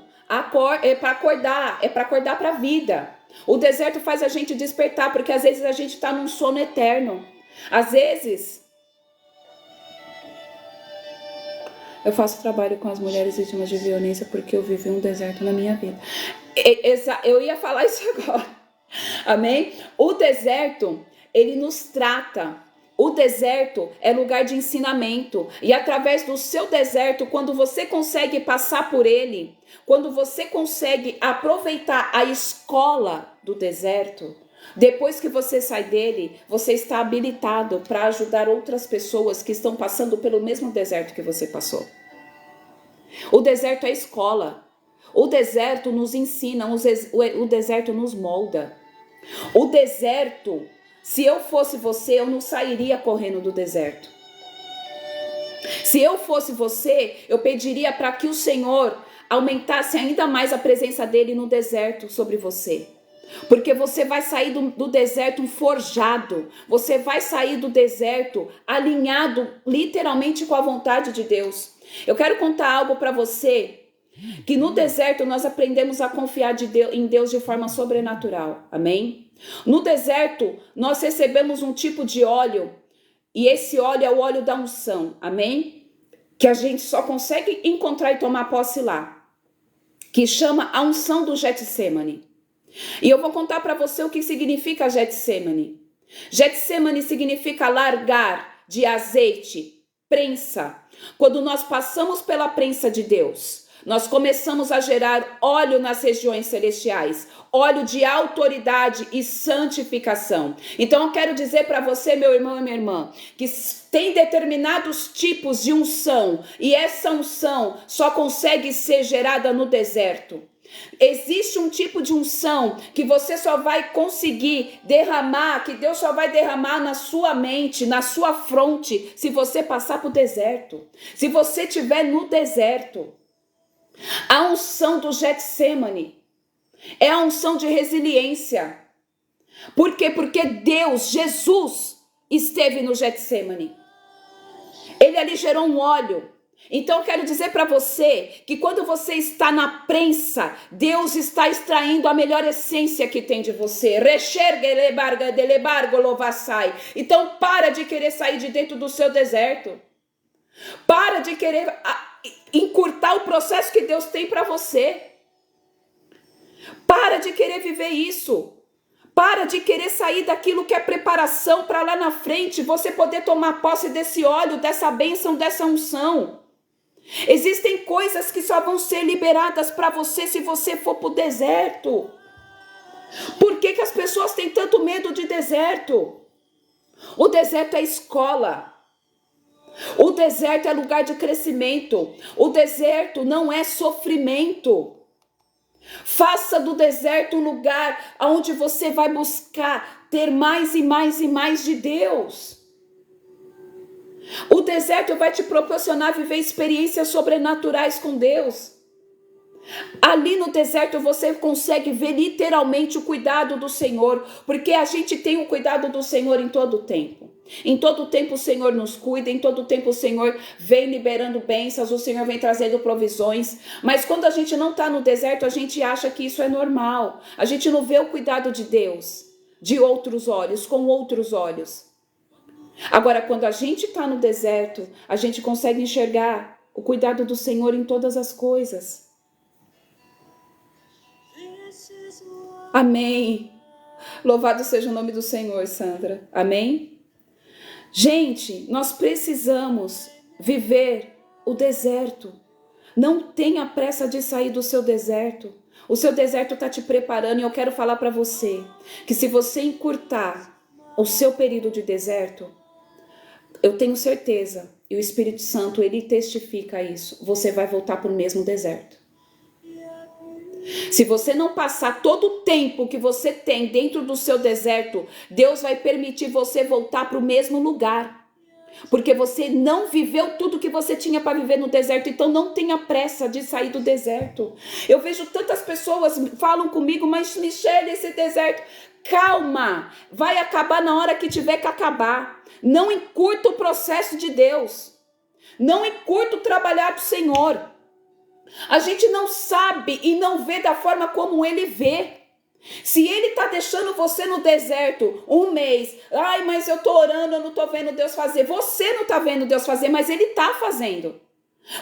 é para acordar para a vida. O deserto faz a gente despertar, porque às vezes a gente está num sono eterno. Às vezes Eu faço trabalho com as mulheres vítimas de violência porque eu vivi um deserto na minha vida. Eu ia falar isso agora. Amém? O deserto, ele nos trata. O deserto é lugar de ensinamento. E através do seu deserto, quando você consegue passar por ele, quando você consegue aproveitar a escola do deserto, depois que você sai dele, você está habilitado para ajudar outras pessoas que estão passando pelo mesmo deserto que você passou. O deserto é a escola. O deserto nos ensina, o deserto nos molda. O deserto, se eu fosse você, eu não sairia correndo do deserto. Se eu fosse você, eu pediria para que o Senhor aumentasse ainda mais a presença dele no deserto sobre você. Porque você vai sair do deserto forjado. Você vai sair do deserto alinhado literalmente com a vontade de Deus. Eu quero contar algo para você, que no deserto nós aprendemos a confiar em Deus de forma sobrenatural. Amém? No deserto nós recebemos um tipo de óleo, e esse óleo é o óleo da unção. Amém? Que a gente só consegue encontrar e tomar posse lá, que chama a unção do Getsemane. E eu vou contar para você o que significa Getsemane. Getsemane significa largar de azeite, prensa. Quando nós passamos pela prensa de Deus, nós começamos a gerar óleo nas regiões celestiais, óleo de autoridade e santificação. Então eu quero dizer para você, meu irmão e minha irmã, que tem determinados tipos de unção, e essa unção só consegue ser gerada no deserto. Existe um tipo de unção que você só vai conseguir derramar, que Deus só vai derramar na sua mente, na sua fronte, se você passar para o deserto, se você estiver no deserto. A unção do Getsemane é a unção de resiliência. Por quê? Porque Deus, Jesus, esteve no Getsemane. Ele ali gerou um óleo. Então eu quero dizer para você que quando você está na prensa, Deus está extraindo a melhor essência que tem de você. Então para de querer sair de dentro do seu deserto. Para de querer encurtar o processo que Deus tem para você. Para de querer viver isso. Para de querer sair daquilo que é preparação para lá na frente você poder tomar posse desse óleo, dessa bênção, dessa unção. Existem coisas que só vão ser liberadas para você se você for para o deserto. Por que as pessoas têm tanto medo de deserto? O deserto é escola. O deserto é lugar de crescimento. O deserto não é sofrimento. Faça do deserto um lugar onde você vai buscar ter mais e mais e mais de Deus. O deserto vai te proporcionar viver experiências sobrenaturais com Deus. Ali no deserto você consegue ver literalmente o cuidado do Senhor, porque a gente tem o cuidado do Senhor em todo o tempo. Em todo o tempo o Senhor nos cuida, em todo o tempo o Senhor vem liberando bênçãos, o Senhor vem trazendo provisões. Mas quando a gente não está no deserto, a gente acha que isso é normal. A gente não vê o cuidado de Deus de outros olhos, com outros olhos. Agora, quando a gente está no deserto, a gente consegue enxergar o cuidado do Senhor em todas as coisas. Amém. Louvado seja o nome do Senhor, Sandra. Amém? Gente, nós precisamos viver o deserto. Não tenha pressa de sair do seu deserto. O seu deserto está te preparando, e eu quero falar para você que se você encurtar o seu período de deserto, eu tenho certeza, e o Espírito Santo, ele testifica isso, você vai voltar para o mesmo deserto. Se você não passar todo o tempo que você tem dentro do seu deserto, Deus vai permitir você voltar para o mesmo lugar. Porque você não viveu tudo que você tinha para viver no deserto, então não tenha pressa de sair do deserto. Eu vejo tantas pessoas falam comigo, mas Michele, esse deserto... Calma, vai acabar na hora que tiver que acabar. Não encurta o processo de Deus. Não encurta o trabalhar do Senhor. A gente não sabe e não vê da forma como Ele vê. Se Ele está deixando você no deserto um mês, mas eu estou orando, eu não estou vendo Deus fazer. Você não está vendo Deus fazer, mas Ele está fazendo.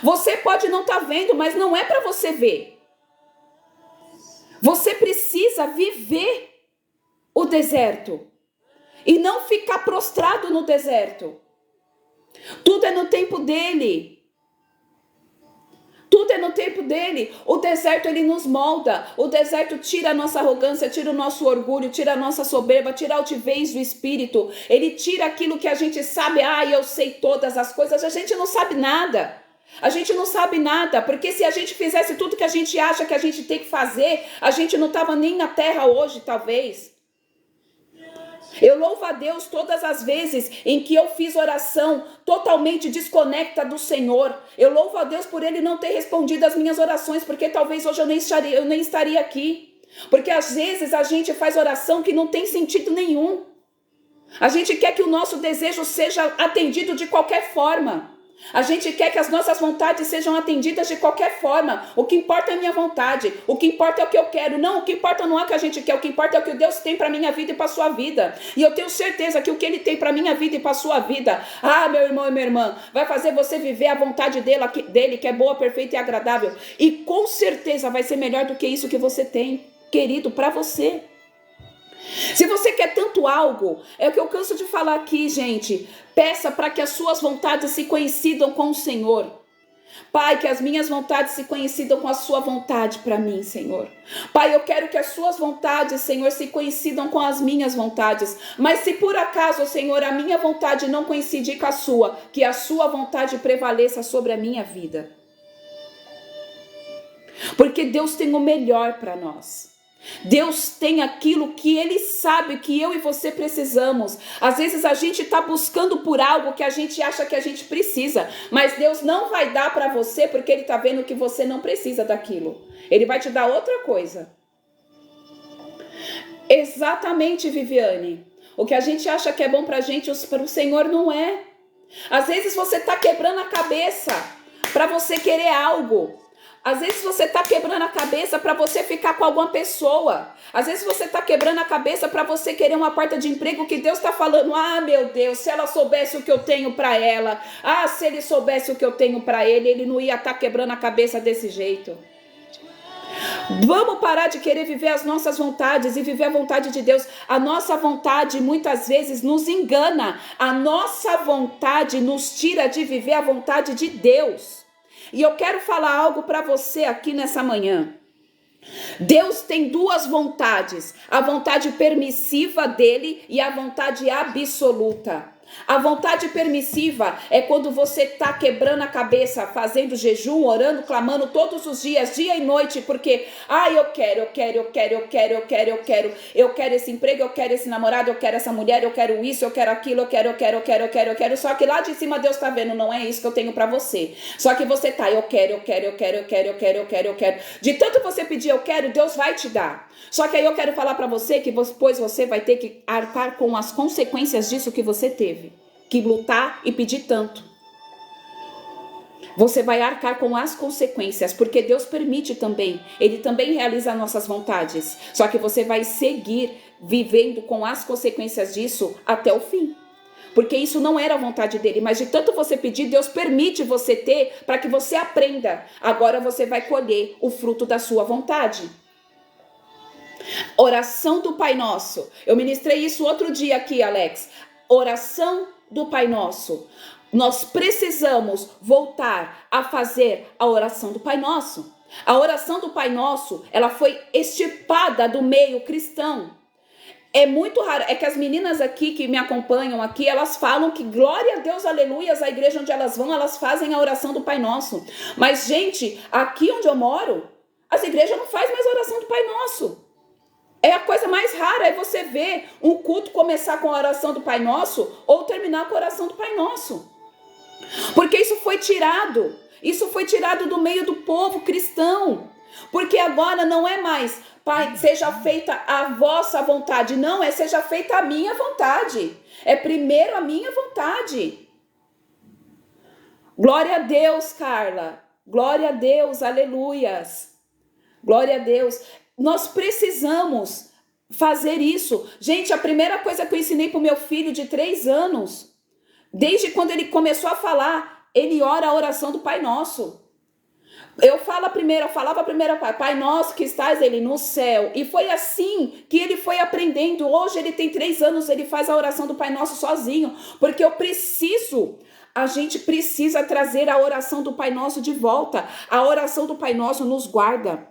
Você pode não estar vendo, mas não é para você ver. Você precisa viver o deserto e não ficar prostrado no deserto. Tudo é no tempo dele. Tudo é no tempo dele. O deserto, ele nos molda. O deserto tira a nossa arrogância, tira o nosso orgulho, tira a nossa soberba, tira a altivez do espírito. Ele tira aquilo que a gente sabe. Eu sei todas as coisas. A gente não sabe nada. A gente não sabe nada, porque se a gente fizesse tudo que a gente acha que a gente tem que fazer, a gente não estava nem na terra hoje, talvez. Eu louvo a Deus todas as vezes em que eu fiz oração totalmente desconecta do Senhor. Eu louvo a Deus por Ele não ter respondido as minhas orações, porque talvez hoje eu nem estaria aqui. Porque às vezes a gente faz oração que não tem sentido nenhum. A gente quer que o nosso desejo seja atendido de qualquer forma. A gente quer que as nossas vontades sejam atendidas de qualquer forma. O que importa é a minha vontade. O que importa é o que eu quero. Não, o que importa não é o que a gente quer. O que importa é o que Deus tem para a minha vida e para a sua vida. E eu tenho certeza que o que Ele tem para a minha vida e para a sua vida, meu irmão e minha irmã, vai fazer você viver a vontade dele, que é boa, perfeita e agradável. E com certeza vai ser melhor do que isso que você tem, querido, para você. Se você quer tanto algo, é o que eu canso de falar aqui, gente. Peça para que as suas vontades se coincidam com o Senhor. Pai, que as minhas vontades se coincidam com a sua vontade para mim, Senhor. Pai, eu quero que as suas vontades, Senhor, se coincidam com as minhas vontades. Mas se por acaso, Senhor, a minha vontade não coincidir com a sua, que a sua vontade prevaleça sobre a minha vida. Porque Deus tem o melhor para nós. Deus tem aquilo que Ele sabe que eu e você precisamos. Às vezes a gente está buscando por algo que a gente acha que a gente precisa, mas Deus não vai dar para você porque Ele está vendo que você não precisa daquilo. Ele vai te dar outra coisa. Exatamente, Viviane. O que a gente acha que é bom para a gente, para o Senhor não é. Às vezes você está quebrando a cabeça para você querer algo. Às vezes você está quebrando a cabeça para você ficar com alguma pessoa. Às vezes você está quebrando a cabeça para você querer uma porta de emprego que Deus está falando. Meu Deus, se ela soubesse o que eu tenho para ela. Se ele soubesse o que eu tenho para ele, ele não ia estar quebrando a cabeça desse jeito. Vamos parar de querer viver as nossas vontades e viver a vontade de Deus. A nossa vontade muitas vezes nos engana. A nossa vontade nos tira de viver a vontade de Deus. E eu quero falar algo para você aqui nessa manhã. Deus tem duas vontades, a vontade permissiva dele e a vontade absoluta. A vontade permissiva é quando você está quebrando a cabeça, fazendo jejum, orando, clamando todos os dias, dia e noite, porque, eu quero esse emprego, eu quero esse namorado, eu quero essa mulher, eu quero isso, eu quero aquilo, eu quero, só que lá de cima Deus está vendo, não é isso que eu tenho para você. Só que você tá, eu quero. De tanto você pedir eu quero, Deus vai te dar. Só que aí eu quero falar para você que depois você vai ter que arcar com as consequências disso que você teve. Que lutar e pedir tanto. Você vai arcar com as consequências, porque Deus permite também. Ele também realiza nossas vontades. Só que você vai seguir vivendo com as consequências disso até o fim. Porque isso não era a vontade dele, mas de tanto você pedir, Deus permite você ter para que você aprenda. Agora você vai colher o fruto da sua vontade. Oração do Pai Nosso. Eu ministrei isso outro dia aqui, Alex. Oração do Pai Nosso. Nós precisamos voltar a fazer a oração do Pai Nosso. A oração do Pai Nosso, ela foi extirpada do meio cristão. É muito raro, é que as meninas aqui que me acompanham aqui, elas falam que glória a Deus, aleluias, a igreja onde elas vão, elas fazem a oração do Pai Nosso. Mas, gente, aqui onde eu moro, as igrejas não fazem mais oração do Pai Nosso. É a coisa mais rara, é você ver um culto começar com a oração do Pai Nosso ou terminar com a oração do Pai Nosso. Porque isso foi tirado do meio do povo cristão. Porque agora não é mais, Pai, seja feita a vossa vontade. Não, seja feita a minha vontade. É primeiro a minha vontade. Glória a Deus, Carla. Glória a Deus, aleluias. Glória a Deus. Nós precisamos fazer isso. Gente, a primeira coisa que eu ensinei para o meu filho de 3 anos, desde quando ele começou a falar, ele ora a oração do Pai Nosso. Eu falava a primeira, Pai Nosso que estás ele no céu. E foi assim que ele foi aprendendo. Hoje ele tem 3 anos, ele faz a oração do Pai Nosso sozinho. Porque a gente precisa trazer a oração do Pai Nosso de volta. A oração do Pai Nosso nos guarda,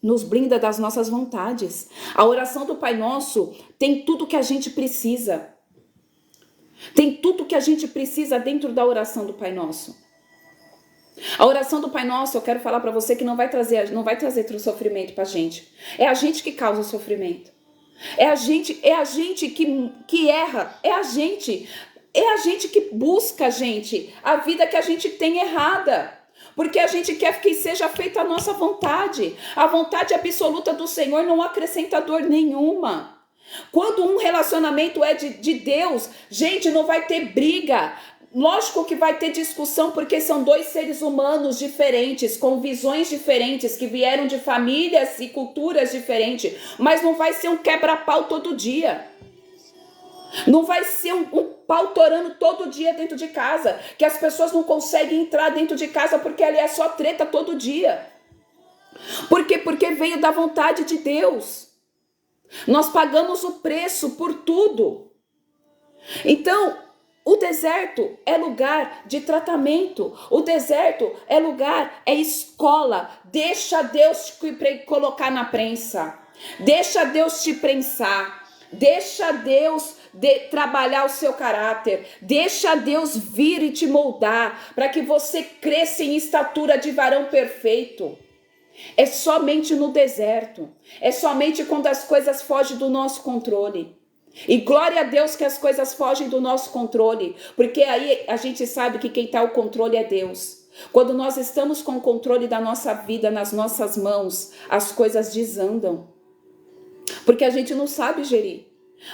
nos blinda das nossas vontades. A oração do Pai Nosso tem tudo que a gente precisa. Tem tudo que a gente precisa dentro da oração do Pai Nosso. A oração do Pai Nosso, eu quero falar para você que não vai trazer sofrimento pra gente. É a gente que causa o sofrimento. É a gente que erra. É a gente que busca, a vida que a gente tem errada. Porque a gente quer que seja feita a nossa vontade. A vontade absoluta do Senhor não acrescenta dor nenhuma. Quando um relacionamento é de Deus, gente, não vai ter briga. Lógico que vai ter discussão, porque são 2 seres humanos diferentes, com visões diferentes, que vieram de famílias e culturas diferentes, mas não vai ser um quebra-pau todo dia. Não vai ser um pau torando todo dia dentro de casa, que as pessoas não conseguem entrar dentro de casa porque ali é só treta todo dia. Por quê? Porque veio da vontade de Deus. Nós pagamos o preço por tudo. Então, o deserto é lugar de tratamento. O deserto é escola. Deixa Deus te colocar na prensa. Deixa Deus te prensar. Deixa Deus trabalhar o seu caráter. Deixa Deus vir e te moldar para que você cresça em estatura de varão perfeito. É somente no deserto. É somente quando as coisas fogem do nosso controle. E glória a Deus que as coisas fogem do nosso controle, porque aí a gente sabe que quem está o controle é Deus. Quando nós estamos com o controle da nossa vida nas nossas mãos, as coisas desandam, porque a gente não sabe gerir,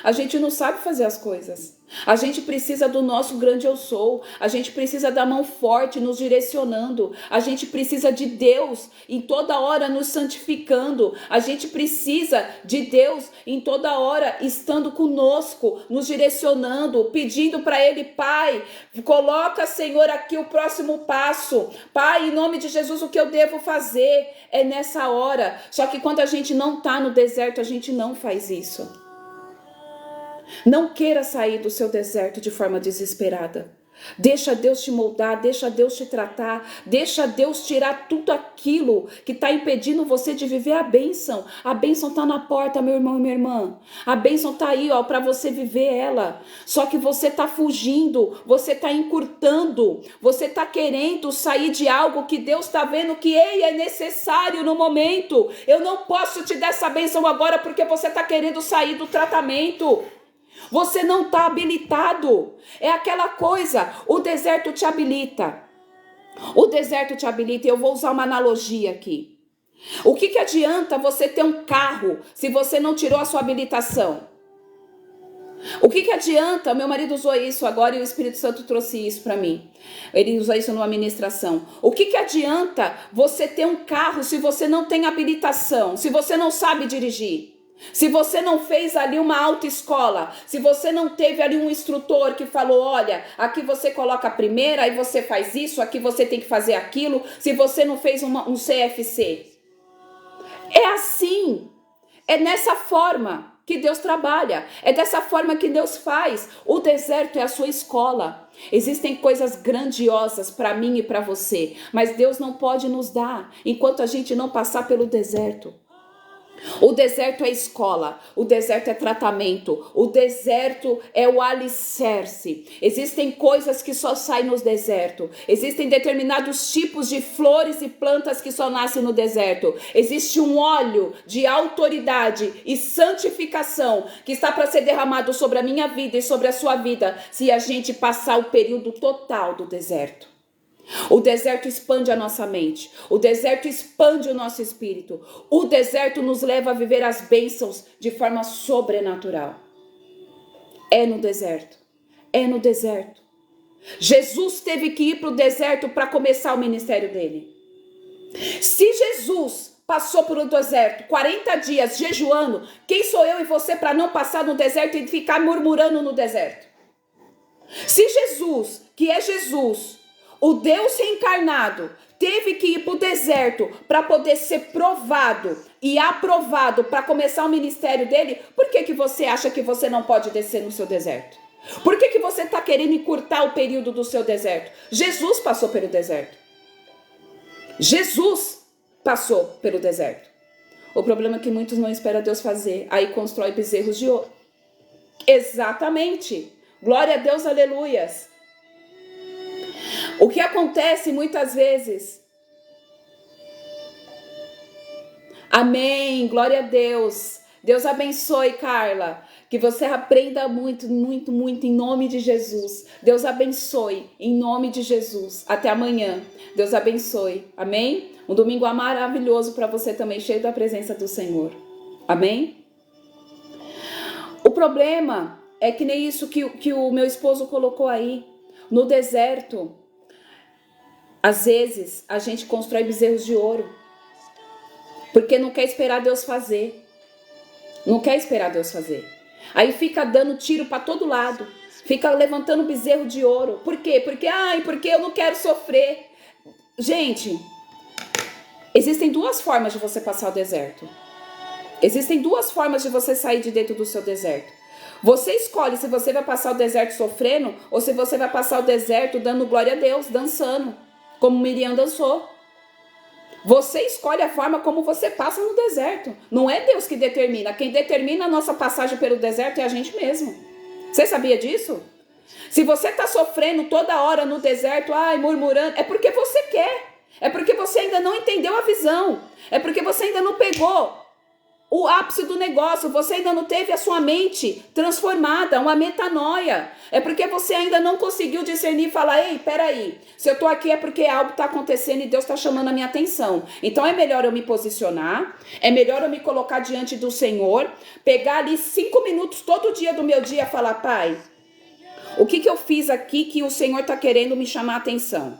a gente não sabe fazer as coisas. A gente precisa do nosso grande eu sou, a gente precisa da mão forte nos direcionando, a gente precisa de Deus em toda hora nos santificando, a gente precisa de Deus em toda hora estando conosco, nos direcionando, pedindo para Ele, Pai, coloca, Senhor, aqui o próximo passo, Pai, em nome de Jesus, o que eu devo fazer é nessa hora. Só que quando a gente não está no deserto, a gente não faz isso. Não queira sair do seu deserto de forma desesperada. Deixa Deus te moldar, deixa Deus te tratar, deixa Deus tirar tudo aquilo que está impedindo você de viver a bênção. A bênção está na porta, meu irmão e minha irmã. A bênção está aí, para você viver ela. Só que você está fugindo, você está encurtando, você está querendo sair de algo que Deus está vendo que é necessário no momento. Eu não posso te dar essa bênção agora porque você está querendo sair do tratamento. Você não está habilitado. É aquela coisa, o deserto te habilita. O deserto te habilita, eu vou usar uma analogia aqui. O que adianta você ter um carro se você não tirou a sua habilitação? O que adianta, meu marido usou isso agora e o Espírito Santo trouxe isso para mim. Ele usa isso numa ministração. O que adianta você ter um carro se você não tem habilitação, se você não sabe dirigir? Se você não fez ali uma autoescola, se você não teve ali um instrutor que falou, olha, aqui você coloca a primeira, aí você faz isso, aqui você tem que fazer aquilo, se você não fez um CFC. É assim, é nessa forma que Deus trabalha, é dessa forma que Deus faz. O deserto é a sua escola. Existem coisas grandiosas para mim e para você, mas Deus não pode nos dar enquanto a gente não passar pelo deserto. O deserto é escola, o deserto é tratamento, o deserto é o alicerce. Existem coisas que só saem no deserto, existem determinados tipos de flores e plantas que só nascem no deserto. Existe um óleo de autoridade e santificação que está para ser derramado sobre a minha vida e sobre a sua vida se a gente passar o período total do deserto. O deserto expande a nossa mente. O deserto expande o nosso espírito. O deserto nos leva a viver as bênçãos de forma sobrenatural. É no deserto. É no deserto. Jesus teve que ir para o deserto para começar o ministério dele. Se Jesus passou por um deserto 40 dias jejuando, quem sou eu e você para não passar no deserto e ficar murmurando no deserto? Se Jesus, que é Jesus, o Deus reencarnado teve que ir para o deserto para poder ser provado e aprovado para começar o ministério dele, por que você acha que você não pode descer no seu deserto? Por que você está querendo encurtar o período do seu deserto? Jesus passou pelo deserto. Jesus passou pelo deserto. O problema é que muitos não esperam Deus fazer, aí constrói bezerros de ouro. Exatamente. Glória a Deus, aleluias. O que acontece muitas vezes... Amém, glória a Deus. Deus abençoe, Carla. Que você aprenda muito, muito, muito em nome de Jesus. Deus abençoe em nome de Jesus. Até amanhã. Deus abençoe. Amém? Um domingo maravilhoso para você também, cheio da presença do Senhor. Amém? O problema é que nem isso que o meu esposo colocou aí. No deserto, às vezes, a gente constrói bezerros de ouro. Porque não quer esperar Deus fazer. Não quer esperar Deus fazer. Aí fica dando tiro para todo lado. Fica levantando bezerro de ouro. Por quê? Porque eu não quero sofrer. Gente, existem duas formas de você passar o deserto. Existem duas formas de você sair de dentro do seu deserto. Você escolhe se você vai passar o deserto sofrendo ou se você vai passar o deserto dando glória a Deus, dançando, como Miriam dançou. Você escolhe a forma como você passa no deserto. Não é Deus que determina. Quem determina a nossa passagem pelo deserto é a gente mesmo. Você sabia disso? Se você está sofrendo toda hora no deserto, murmurando, é porque você quer. É porque você ainda não entendeu a visão. É porque você ainda não pegou o ápice do negócio. Você ainda não teve a sua mente transformada, uma metanoia. É porque você ainda não conseguiu discernir e falar, ei, peraí, se eu estou aqui é porque algo está acontecendo e Deus está chamando a minha atenção. Então é melhor eu me posicionar, é melhor eu me colocar diante do Senhor, pegar ali 5 minutos todo dia do meu dia e falar, Pai, o que eu fiz aqui que o Senhor está querendo me chamar a atenção?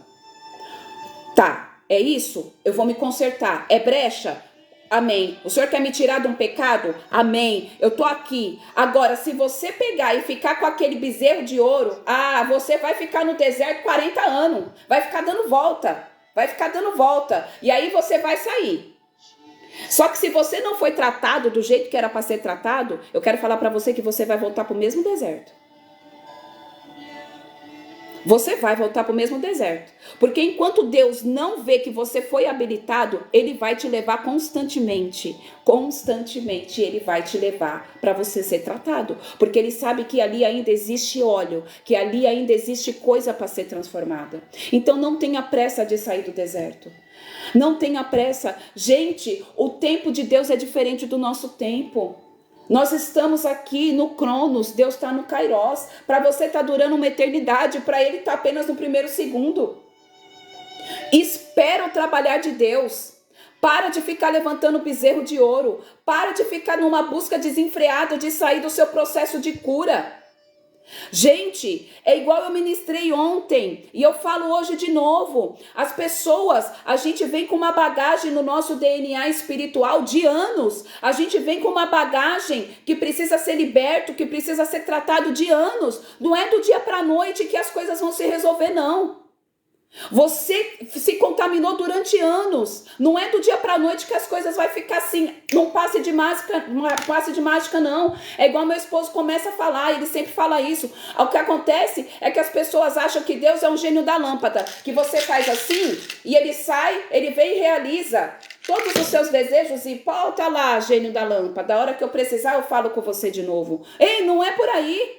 Tá, é isso? Eu vou me consertar. É brecha? Amém. O Senhor quer me tirar de um pecado? Amém. Eu tô aqui. Agora, se você pegar e ficar com aquele bezerro de ouro, você vai ficar no deserto 40 anos. Vai ficar dando volta. Vai ficar dando volta. E aí você vai sair. Só que se você não foi tratado do jeito que era para ser tratado, eu quero falar para você que você vai voltar para o mesmo deserto. Você vai voltar para o mesmo deserto. Porque enquanto Deus não vê que você foi habilitado, Ele vai te levar constantemente. Constantemente Ele vai te levar para você ser tratado. Porque Ele sabe que ali ainda existe óleo, que ali ainda existe coisa para ser transformada. Então não tenha pressa de sair do deserto. Não tenha pressa. Gente, o tempo de Deus é diferente do nosso tempo. Nós estamos aqui no Cronos, Deus está no Kairos. Para você está durando uma eternidade, para Ele está apenas no primeiro segundo. Espera o trabalhar de Deus. Para de ficar levantando bezerro de ouro. Para de ficar numa busca desenfreada de sair do seu processo de cura. Gente, é igual eu ministrei ontem e eu falo hoje de novo. As pessoas, a gente vem com uma bagagem no nosso DNA espiritual de anos. A gente vem com uma bagagem que precisa ser liberto, que precisa ser tratado de anos. Não é do dia para a noite que as coisas vão se resolver, não. Você se contaminou durante anos. Não é do dia para a noite que as coisas vai ficar assim. Não passe de mágica, não. É igual meu esposo começa a falar, ele sempre fala isso. O que acontece é que as pessoas acham que Deus é um gênio da lâmpada, que você faz assim e ele sai, ele vem e realiza todos os seus desejos e pô, tá lá, gênio da lâmpada. A hora que eu precisar eu falo com você de novo. Ei, não é por aí.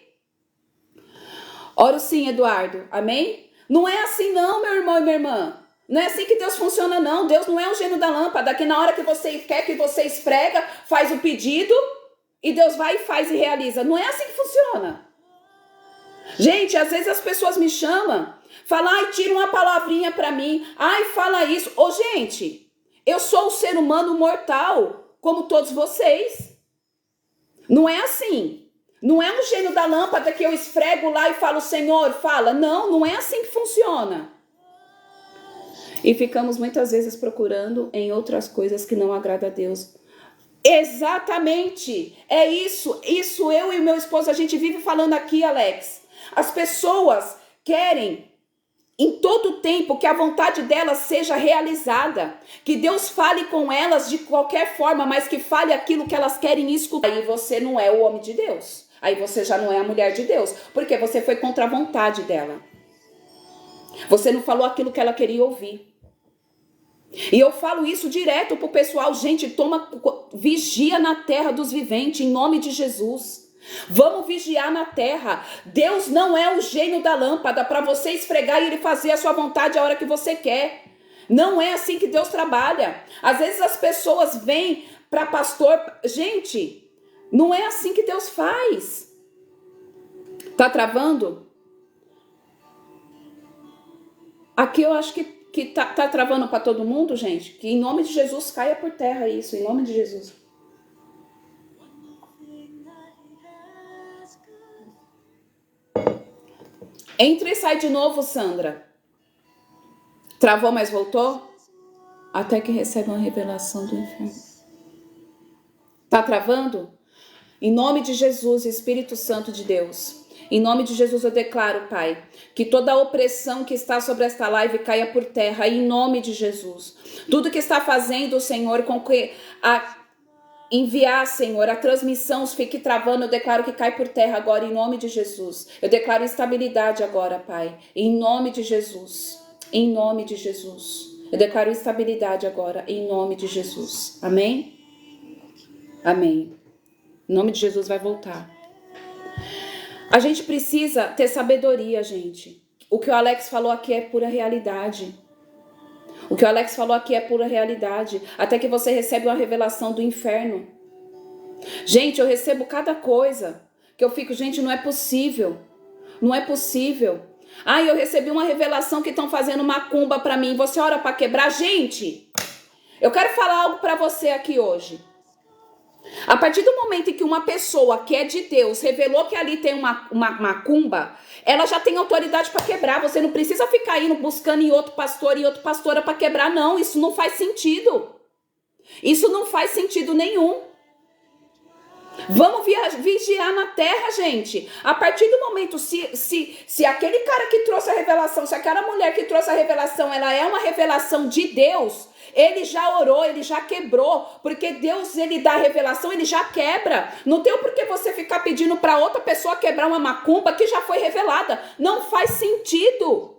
Oro sim, Eduardo. Amém? Não é assim não, meu irmão e minha irmã. Não é assim que Deus funciona não. Deus não é um gênio da lâmpada. Que na hora que você quer, que você esfrega, faz o pedido e Deus vai e faz e realiza. Não é assim que funciona. Gente, às vezes as pessoas me chamam, falam, tira uma palavrinha pra mim. Fala isso. Gente, eu sou um ser humano mortal, como todos vocês. Não é assim. Não é um gênio da lâmpada que eu esfrego lá e falo, Senhor, fala. Não, não é assim que funciona. E ficamos muitas vezes procurando em outras coisas que não agradam a Deus. Exatamente. É isso. Isso eu e meu esposo, a gente vive falando aqui, Alex. As pessoas querem em todo tempo, que a vontade delas seja realizada, que Deus fale com elas de qualquer forma, mas que fale aquilo que elas querem escutar. Aí você não é o homem de Deus, aí você já não é a mulher de Deus, porque você foi contra a vontade dela. Você não falou aquilo que ela queria ouvir. E eu falo isso direto pro pessoal, gente, vigia na terra dos viventes, em nome de Jesus. Vamos vigiar na terra. Deus não é o gênio da lâmpada para você esfregar e ele fazer a sua vontade a hora que você quer. Não é assim que Deus trabalha. Às vezes as pessoas vêm para pastor. Gente, não é assim que Deus faz. Tá travando? Aqui eu acho que tá travando para todo mundo, gente. Que em nome de Jesus caia por terra isso, em nome de Jesus. Entra e sai de novo, Sandra. Travou, mas voltou? Até que recebe uma revelação do inferno. Tá travando? Em nome de Jesus, Espírito Santo de Deus. Em nome de Jesus eu declaro, Pai, que toda a opressão que está sobre esta live caia por terra. Em nome de Jesus. Tudo que está fazendo, Senhor, com que enviar, Senhor, a transmissão fique travando, eu declaro que cai por terra agora, em nome de Jesus. Eu declaro estabilidade agora, Pai, em nome de Jesus. Em nome de Jesus. Eu declaro estabilidade agora, em nome de Jesus. Amém? Amém. Em nome de Jesus vai voltar. A gente precisa ter sabedoria, gente. O que o Alex falou aqui é pura realidade. O que o Alex falou aqui é pura realidade. Até que você recebe uma revelação do inferno. Gente, eu recebo cada coisa que eu fico, gente, não é possível. Não é possível. Eu recebi uma revelação que estão fazendo macumba pra mim. Você ora pra quebrar? Gente, eu quero falar algo pra você aqui hoje. A partir do momento em que uma pessoa que é de Deus revelou que ali tem uma macumba, ela já tem autoridade para quebrar. Você não precisa ficar indo buscando em outro pastor e outra pastora para quebrar, não. Isso não faz sentido. Isso não faz sentido nenhum. Vamos vigiar na terra, gente. A partir do momento, se aquele cara que trouxe a revelação, se aquela mulher que trouxe a revelação, ela é uma revelação de Deus, ele já orou, ele já quebrou, porque Deus, ele dá a revelação, ele já quebra. Não tem por que você ficar pedindo para outra pessoa quebrar uma macumba que já foi revelada. Não faz sentido.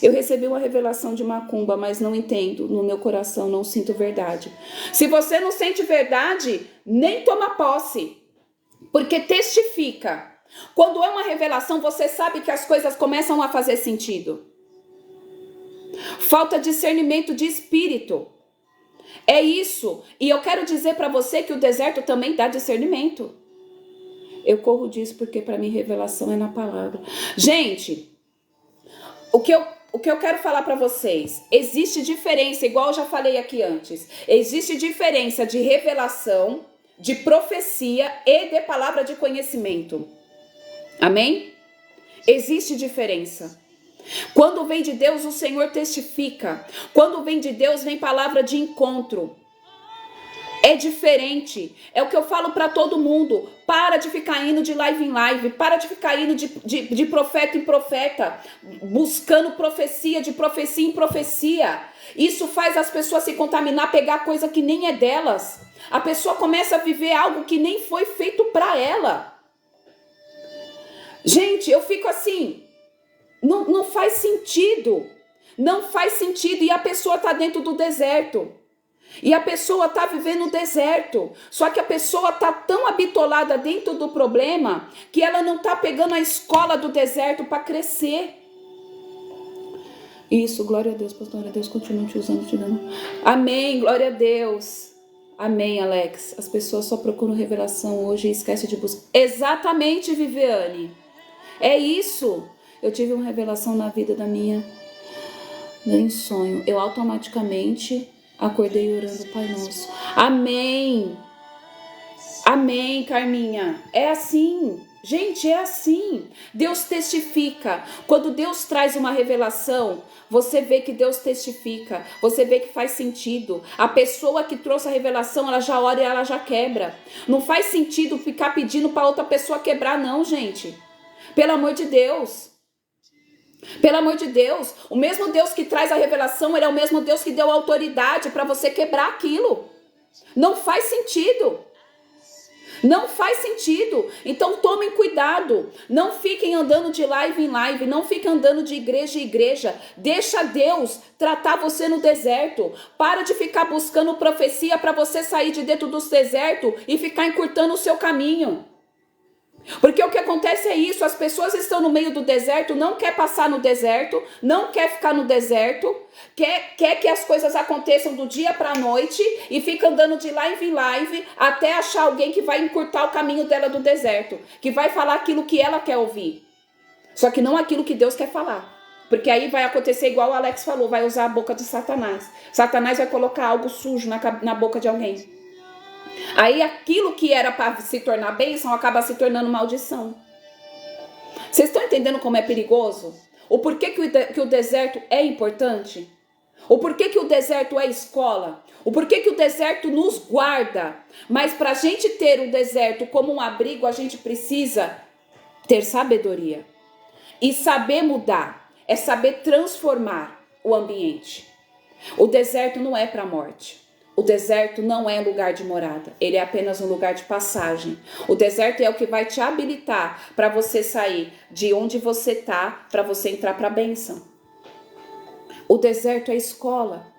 Eu recebi uma revelação de macumba, mas não entendo, no meu coração não sinto verdade. Se você não sente verdade, nem toma posse, porque testifica. Quando é uma revelação, você sabe que as coisas começam a fazer sentido. Falta discernimento de espírito. É isso. E eu quero dizer para você que o deserto também dá discernimento. Eu corro disso porque para mim revelação é na palavra. Gente, o que eu quero falar para vocês, existe diferença, igual eu já falei aqui antes, existe diferença de revelação, de profecia e de palavra de conhecimento. Amém? Existe diferença. Quando vem de Deus, o Senhor testifica. Quando vem de Deus, vem palavra de encontro. É diferente. É o que eu falo para todo mundo. Para de ficar indo de live em live. Para de ficar indo de profeta em profeta. Buscando profecia, de profecia em profecia. Isso faz as pessoas se contaminar, pegar coisa que nem é delas. A pessoa começa a viver algo que nem foi feito para ela. Gente, eu fico assim... Não faz sentido. Não faz sentido. E a pessoa está dentro do deserto. E a pessoa está vivendo no deserto. Só que a pessoa está tão habitolada dentro do problema que ela não está pegando a escola do deserto para crescer. Isso, glória a Deus, pastor. A Deus continua te usando, te dando. Amém, glória a Deus. Amém, Alex. As pessoas só procuram revelação hoje e esquecem de buscar. Exatamente, Viviane. É isso. Eu tive uma revelação na vida da minha, em sonho. Eu automaticamente acordei orando o Pai Nosso. Amém. Amém, Carminha. É assim. Gente, é assim. Deus testifica. Quando Deus traz uma revelação, você vê que Deus testifica. Você vê que faz sentido. A pessoa que trouxe a revelação, ela já ora e ela já quebra. Não faz sentido ficar pedindo para outra pessoa quebrar, não, gente. Pelo amor de Deus. Pelo amor de Deus, o mesmo Deus que traz a revelação, ele é o mesmo Deus que deu autoridade para você quebrar aquilo. Não faz sentido. Não faz sentido. Então tomem cuidado. Não fiquem andando de live em live. Não fiquem andando de igreja em igreja. Deixa Deus tratar você no deserto. Para de ficar buscando profecia para você sair de dentro do deserto e ficar encurtando o seu caminho. Porque o que acontece é isso, as pessoas estão no meio do deserto, não quer passar no deserto, não quer ficar no deserto, quer que as coisas aconteçam do dia para a noite e fica andando de live em live até achar alguém que vai encurtar o caminho dela do deserto, que vai falar aquilo que ela quer ouvir, só que não aquilo que Deus quer falar. Porque aí vai acontecer igual o Alex falou, vai usar a boca de Satanás. Satanás vai colocar algo sujo na boca de alguém. Aí aquilo que era para se tornar bênção acaba se tornando maldição. Vocês estão entendendo como é perigoso? O porquê que o deserto é importante? O porquê que o deserto é escola? O porquê que o deserto nos guarda? Mas para a gente ter o deserto como um abrigo, a gente precisa ter sabedoria. E saber mudar, é saber transformar o ambiente. O deserto não é para a morte. O deserto não é lugar de morada, ele é apenas um lugar de passagem. O deserto é o que vai te habilitar para você sair de onde você está, para você entrar para a bênção. O deserto é escola.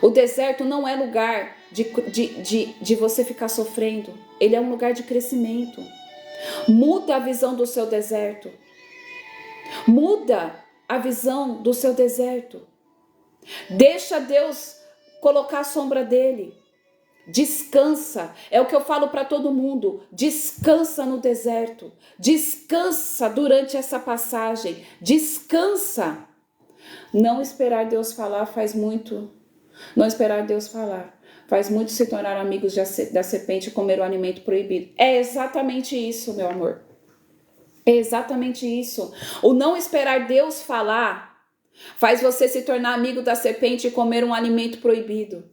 O deserto não é lugar de você ficar sofrendo, ele é um lugar de crescimento. Muda a visão do seu deserto. Muda a visão do seu deserto. Deixa Deus colocar a sombra dele. Descansa. É o que eu falo para todo mundo. Descansa no deserto. Descansa durante essa passagem. Descansa. Não esperar Deus falar faz muito. Não esperar Deus falar faz muito se tornar amigos da serpente e comer o alimento proibido. É exatamente isso, meu amor. É exatamente isso. O não esperar Deus falar faz você se tornar amigo da serpente e comer um alimento proibido.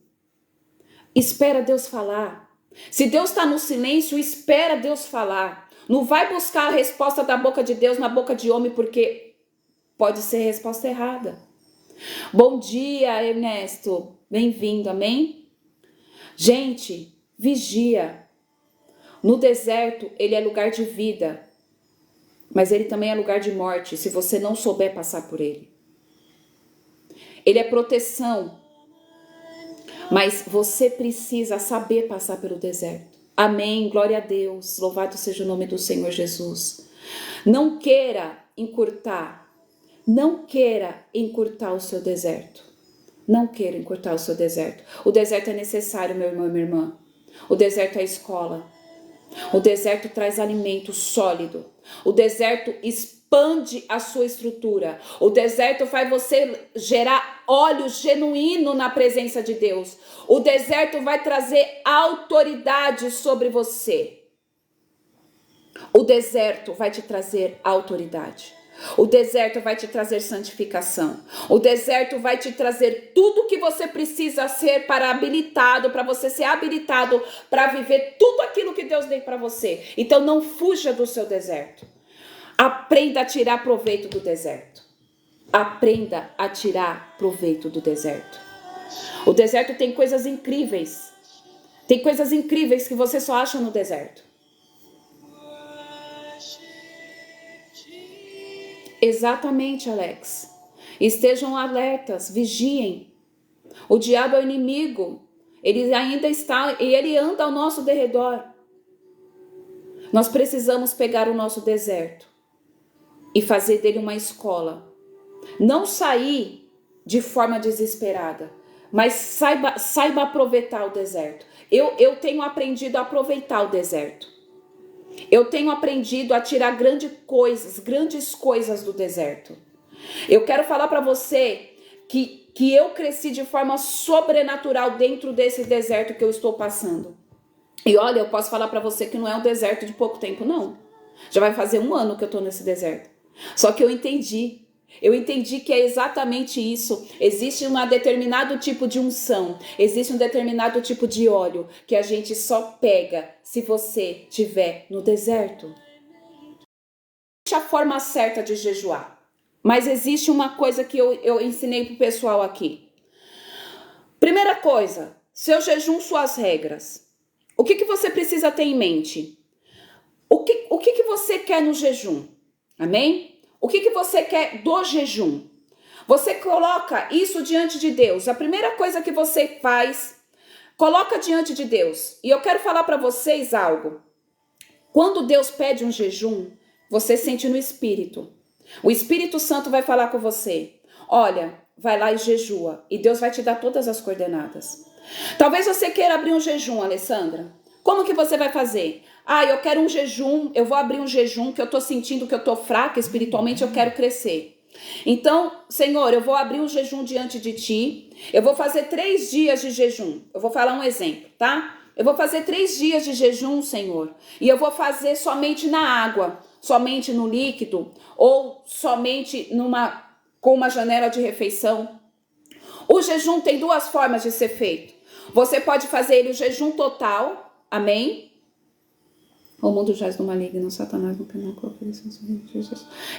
Espera Deus falar. Se Deus está no silêncio, espera Deus falar. Não vai buscar a resposta da boca de Deus na boca de homem, porque pode ser resposta errada. Bom dia, Ernesto. Bem-vindo, amém? Gente, vigia. No deserto, ele é lugar de vida, mas ele também é lugar de morte, se você não souber passar por ele. Ele é proteção, mas você precisa saber passar pelo deserto. Amém, glória a Deus, louvado seja o nome do Senhor Jesus. Não queira encurtar o seu deserto. Não queira encurtar o seu deserto. O deserto é necessário, meu irmão e minha irmã. O deserto é a escola. O deserto traz alimento sólido. O deserto expande a sua estrutura. O deserto faz você gerar óleo genuíno na presença de Deus. O deserto vai trazer autoridade sobre você. O deserto vai te trazer autoridade. O deserto vai te trazer santificação. O deserto vai te trazer tudo que você precisa ser para você ser habilitado para viver tudo aquilo que Deus deu para você. Então não fuja do seu deserto. Aprenda a tirar proveito do deserto. Aprenda a tirar proveito do deserto. O deserto tem coisas incríveis. Tem coisas incríveis que você só acha no deserto. Exatamente, Alex. Estejam alertas, vigiem. O diabo é o inimigo. Ele ainda está e ele anda ao nosso derredor. Nós precisamos pegar o nosso deserto e fazer dele uma escola. Não sair de forma desesperada, mas saiba aproveitar o deserto. Eu tenho aprendido a aproveitar o deserto. Eu tenho aprendido a tirar grandes coisas do deserto. Eu quero falar para você que eu cresci de forma sobrenatural dentro desse deserto que eu estou passando. E olha, eu posso falar para você que não é um deserto de pouco tempo, não. Já vai fazer 1 ano que eu estou nesse deserto. Só que eu entendi que é exatamente isso. Existe um determinado tipo de unção, existe um determinado tipo de óleo que a gente só pega se você estiver no deserto. Existe a forma certa de jejuar, mas existe uma coisa que eu ensinei pro pessoal aqui. Primeira coisa, seu jejum, suas regras. O que você precisa ter em mente? O que você quer no jejum? Amém? O que você quer do jejum? Você coloca isso diante de Deus. A primeira coisa que você faz, coloca diante de Deus. E eu quero falar para vocês algo. Quando Deus pede um jejum, você sente no Espírito. O Espírito Santo vai falar com você. Olha, vai lá e jejua. E Deus vai te dar todas as coordenadas. Talvez você queira abrir um jejum, Alessandra. Como que você vai fazer? Eu quero um jejum, eu vou abrir um jejum que eu tô sentindo que eu tô fraca espiritualmente, eu quero crescer. Então, Senhor, eu vou abrir um jejum diante de ti. Eu vou fazer 3 dias de jejum. Eu vou falar um exemplo, tá? Eu vou fazer 3 dias de jejum, Senhor. E eu vou fazer somente na água, somente no líquido, ou somente com uma janela de refeição. O jejum tem 2 formas de ser feito. Você pode fazer ele o jejum total. Amém? O mundo jaz do maligno, Satanás no pináculo.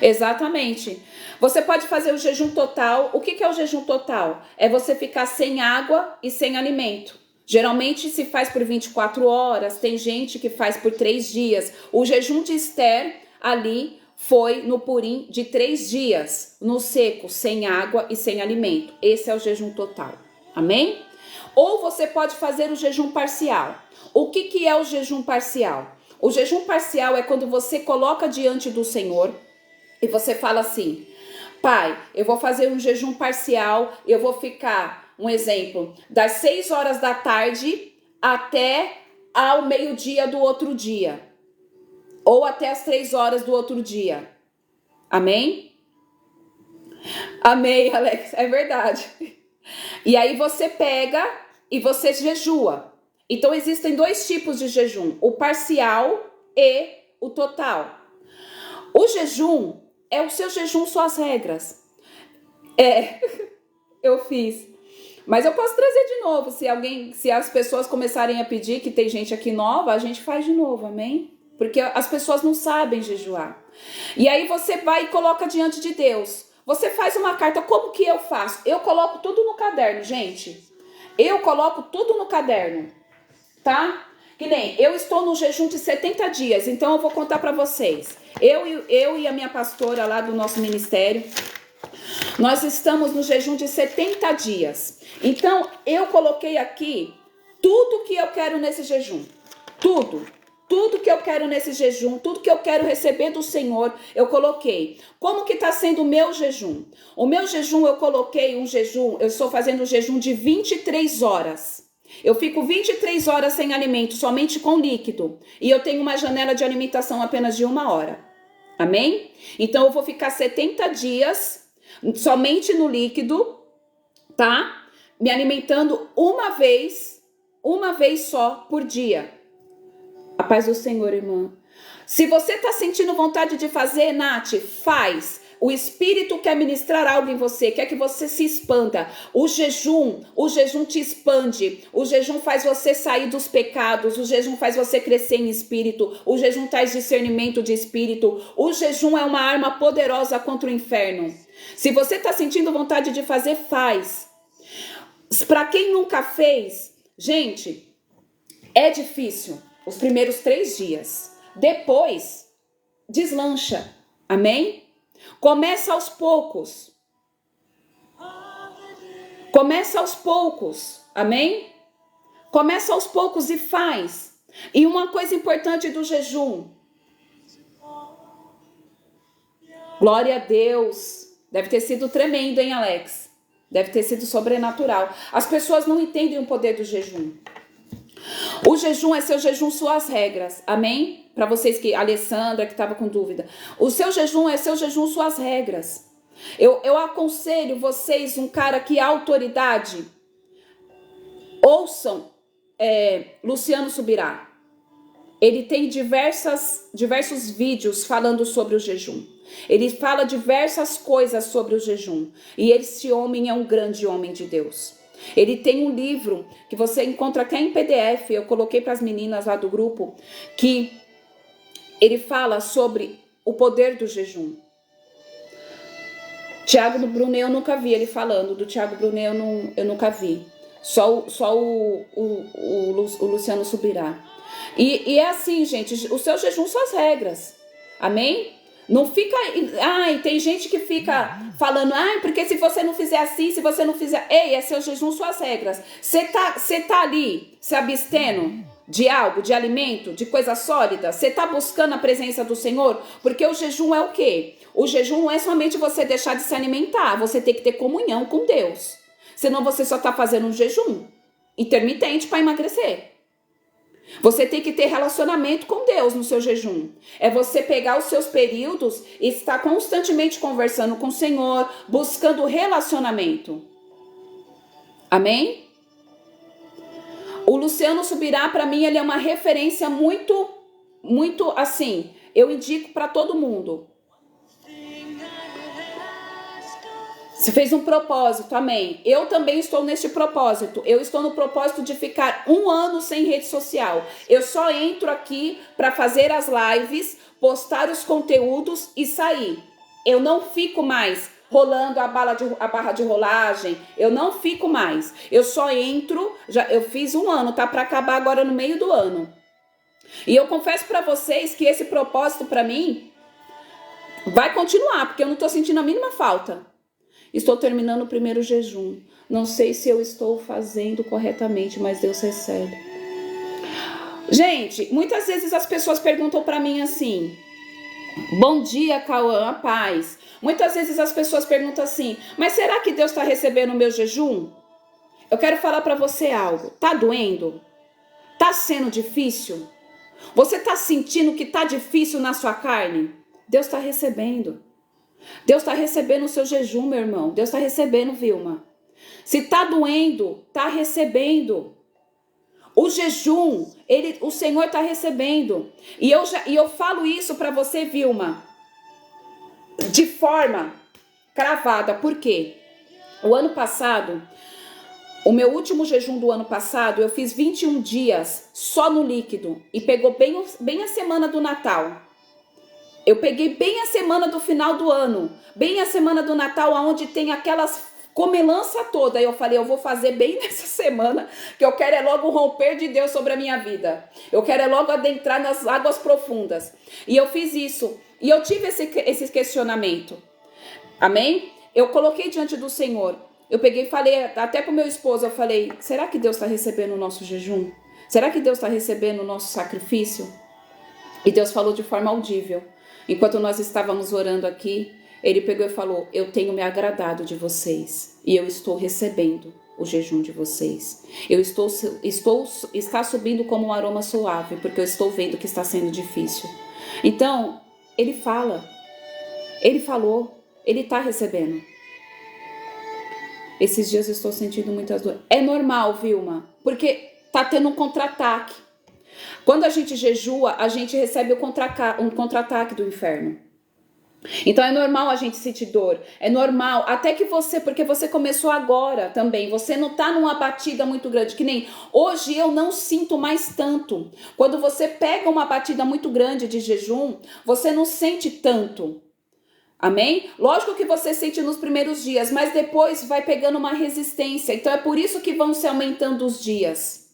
Exatamente. Você pode fazer o jejum total. O que é o jejum total? É você ficar sem água e sem alimento. Geralmente se faz por 24 horas. Tem gente que faz por 3 dias. O jejum de Esther ali foi no Purim de 3 dias. No seco, sem água e sem alimento. Esse é o jejum total. Amém? Ou você pode fazer o jejum parcial. O que é o jejum parcial? O jejum parcial é quando você coloca diante do Senhor e você fala assim: Pai, eu vou fazer um jejum parcial, eu vou ficar, um exemplo, das 6 horas da tarde até ao meio-dia do outro dia. Ou até as 3 horas do outro dia. Amém? Amém, Alex, é verdade. E aí você pega e você jejua. Então existem 2 tipos de jejum, o parcial e o total. O jejum é o seu jejum, suas regras. Eu fiz. Mas eu posso trazer de novo, se as pessoas começarem a pedir, que tem gente aqui nova, a gente faz de novo, amém? Porque as pessoas não sabem jejuar. E aí você vai e coloca diante de Deus. Você faz uma carta, como que eu faço? Eu coloco tudo no caderno, gente. Eu coloco tudo no caderno. Tá? Que nem, eu estou no jejum de 70 dias, então eu vou contar para vocês. Eu e a minha pastora lá do nosso ministério, nós estamos no jejum de 70 dias. Então, eu coloquei aqui tudo que eu quero nesse jejum. Tudo que eu quero nesse jejum, tudo que eu quero receber do Senhor, eu coloquei. Como que está sendo o meu jejum? O meu jejum, eu coloquei um jejum, eu estou fazendo um jejum de 23 horas. Eu fico 23 horas sem alimento, somente com líquido. E eu tenho uma janela de alimentação apenas de 1 hora. Amém? Então eu vou ficar 70 dias somente no líquido, tá? Me alimentando uma vez só por dia. A paz do Senhor, irmã. Se você tá sentindo vontade de fazer, Nath, faz. O Espírito quer ministrar algo em você, quer que você se expanda. O jejum te expande. O jejum faz você sair dos pecados. O jejum faz você crescer em espírito. O jejum traz discernimento de espírito. O jejum é uma arma poderosa contra o inferno. Se você está sentindo vontade de fazer, faz. Para quem nunca fez, gente, é difícil os primeiros 3 dias. Depois, deslancha. Amém? Começa aos poucos. Começa aos poucos. Amém? Começa aos poucos e faz. E uma coisa importante do jejum. Glória a Deus. Deve ter sido tremendo, hein, Alex? Deve ter sido sobrenatural. As pessoas não entendem o poder do jejum. O jejum é seu jejum, suas regras. Amém? Para vocês que, Alessandra, que estava com dúvida. O seu jejum é seu jejum, suas regras. Eu aconselho vocês, um cara que é autoridade, ouçam Luciano Subirá. Ele tem diversos vídeos falando sobre o jejum. Ele fala diversas coisas sobre o jejum. E esse homem é um grande homem de Deus. Ele tem um livro que você encontra até em PDF. Eu coloquei para as meninas lá do grupo. Que ele fala sobre o poder do jejum. Tiago Brunet eu nunca vi ele falando. Do Tiago Brunet eu nunca vi. Só o Luciano Subirá. E é assim, gente, o seu jejum, suas regras. Amém? Não fica... Ai, tem gente que fica falando, ai, porque se você não fizer assim, se você não fizer... Ei, é seu jejum, suas regras. Você tá ali se abstendo de algo, de alimento, de coisa sólida? Você tá buscando a presença do Senhor? Porque o jejum é o quê? O jejum não é somente você deixar de se alimentar. Você tem que ter comunhão com Deus. Senão você só tá fazendo um jejum intermitente para emagrecer. Você tem que ter relacionamento com Deus no seu jejum. É você pegar os seus períodos e estar constantemente conversando com o Senhor, buscando relacionamento. Amém? O Luciano Subirá, para mim, ele é uma referência muito, muito assim. Eu indico para todo mundo. Você fez um propósito, amém. Eu também estou neste propósito. Eu estou no propósito de ficar 1 ano sem rede social. Eu só entro aqui para fazer as lives, postar os conteúdos e sair. Eu não fico mais rolando a barra de rolagem. Eu não fico mais. Eu só entro, eu fiz 1 ano, tá para acabar agora no meio do ano. E eu confesso para vocês que esse propósito para mim vai continuar, porque eu não estou sentindo a mínima falta. Estou terminando o primeiro jejum. Não sei se eu estou fazendo corretamente, mas Deus recebe. Gente, muitas vezes as pessoas perguntam para mim assim: bom dia, Cauã, a paz. Muitas vezes as pessoas perguntam assim: mas será que Deus está recebendo o meu jejum? Eu quero falar para você algo. Tá doendo? Tá sendo difícil? Você tá sentindo que tá difícil na sua carne? Deus está recebendo. Deus está recebendo o seu jejum, meu irmão. Deus está recebendo, Vilma. Se tá doendo, tá recebendo. O jejum, o Senhor está recebendo. E eu falo isso para você, Vilma, de forma cravada. Por quê? O ano passado, o meu último jejum do ano passado, eu fiz 21 dias só no líquido. E pegou bem a semana do Natal. Eu peguei bem a semana do final do ano, bem a semana do Natal, onde tem aquelas comelança toda. Aí eu falei, eu vou fazer bem nessa semana, que eu quero é logo o romper de Deus sobre a minha vida. Eu quero é logo adentrar nas águas profundas. E eu fiz isso. E eu tive esse questionamento. Amém? Eu coloquei diante do Senhor. Eu peguei e falei, até com meu esposo, eu falei, será que Deus está recebendo o nosso jejum? Será que Deus está recebendo o nosso sacrifício? E Deus falou de forma audível. Enquanto nós estávamos orando aqui, ele pegou e falou, eu tenho me agradado de vocês e eu estou recebendo o jejum de vocês. Está subindo como um aroma suave, porque eu estou vendo que está sendo difícil. Então, ele falou, ele está recebendo. Esses dias eu estou sentindo muitas dores. É normal, Vilma, porque está tendo um contra-ataque. Quando a gente jejua, a gente recebe um contra-ataque do inferno. Então é normal a gente sentir dor, é normal, até que porque você começou agora também, você não tá numa batida muito grande, que nem hoje eu não sinto mais tanto. Quando você pega uma batida muito grande de jejum, você não sente tanto. Amém? Lógico que você sente nos primeiros dias, mas depois vai pegando uma resistência. Então é por isso que vão se aumentando os dias.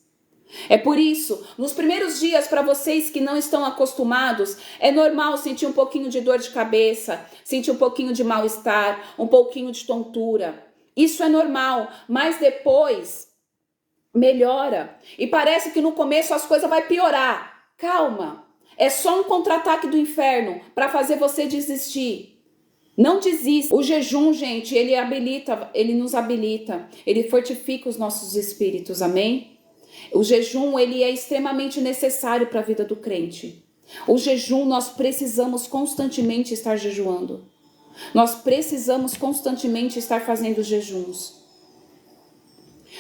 É por isso, nos primeiros dias, para vocês que não estão acostumados, é normal sentir um pouquinho de dor de cabeça, sentir um pouquinho de mal-estar, um pouquinho de tontura. Isso é normal, mas depois melhora. E parece que no começo as coisas vão piorar. Calma, é só um contra-ataque do inferno para fazer você desistir. Não desista. O jejum, gente, ele nos habilita, ele fortifica os nossos espíritos, amém? O jejum, ele é extremamente necessário para a vida do crente. O jejum, nós precisamos constantemente estar jejuando. Nós precisamos constantemente estar fazendo jejuns.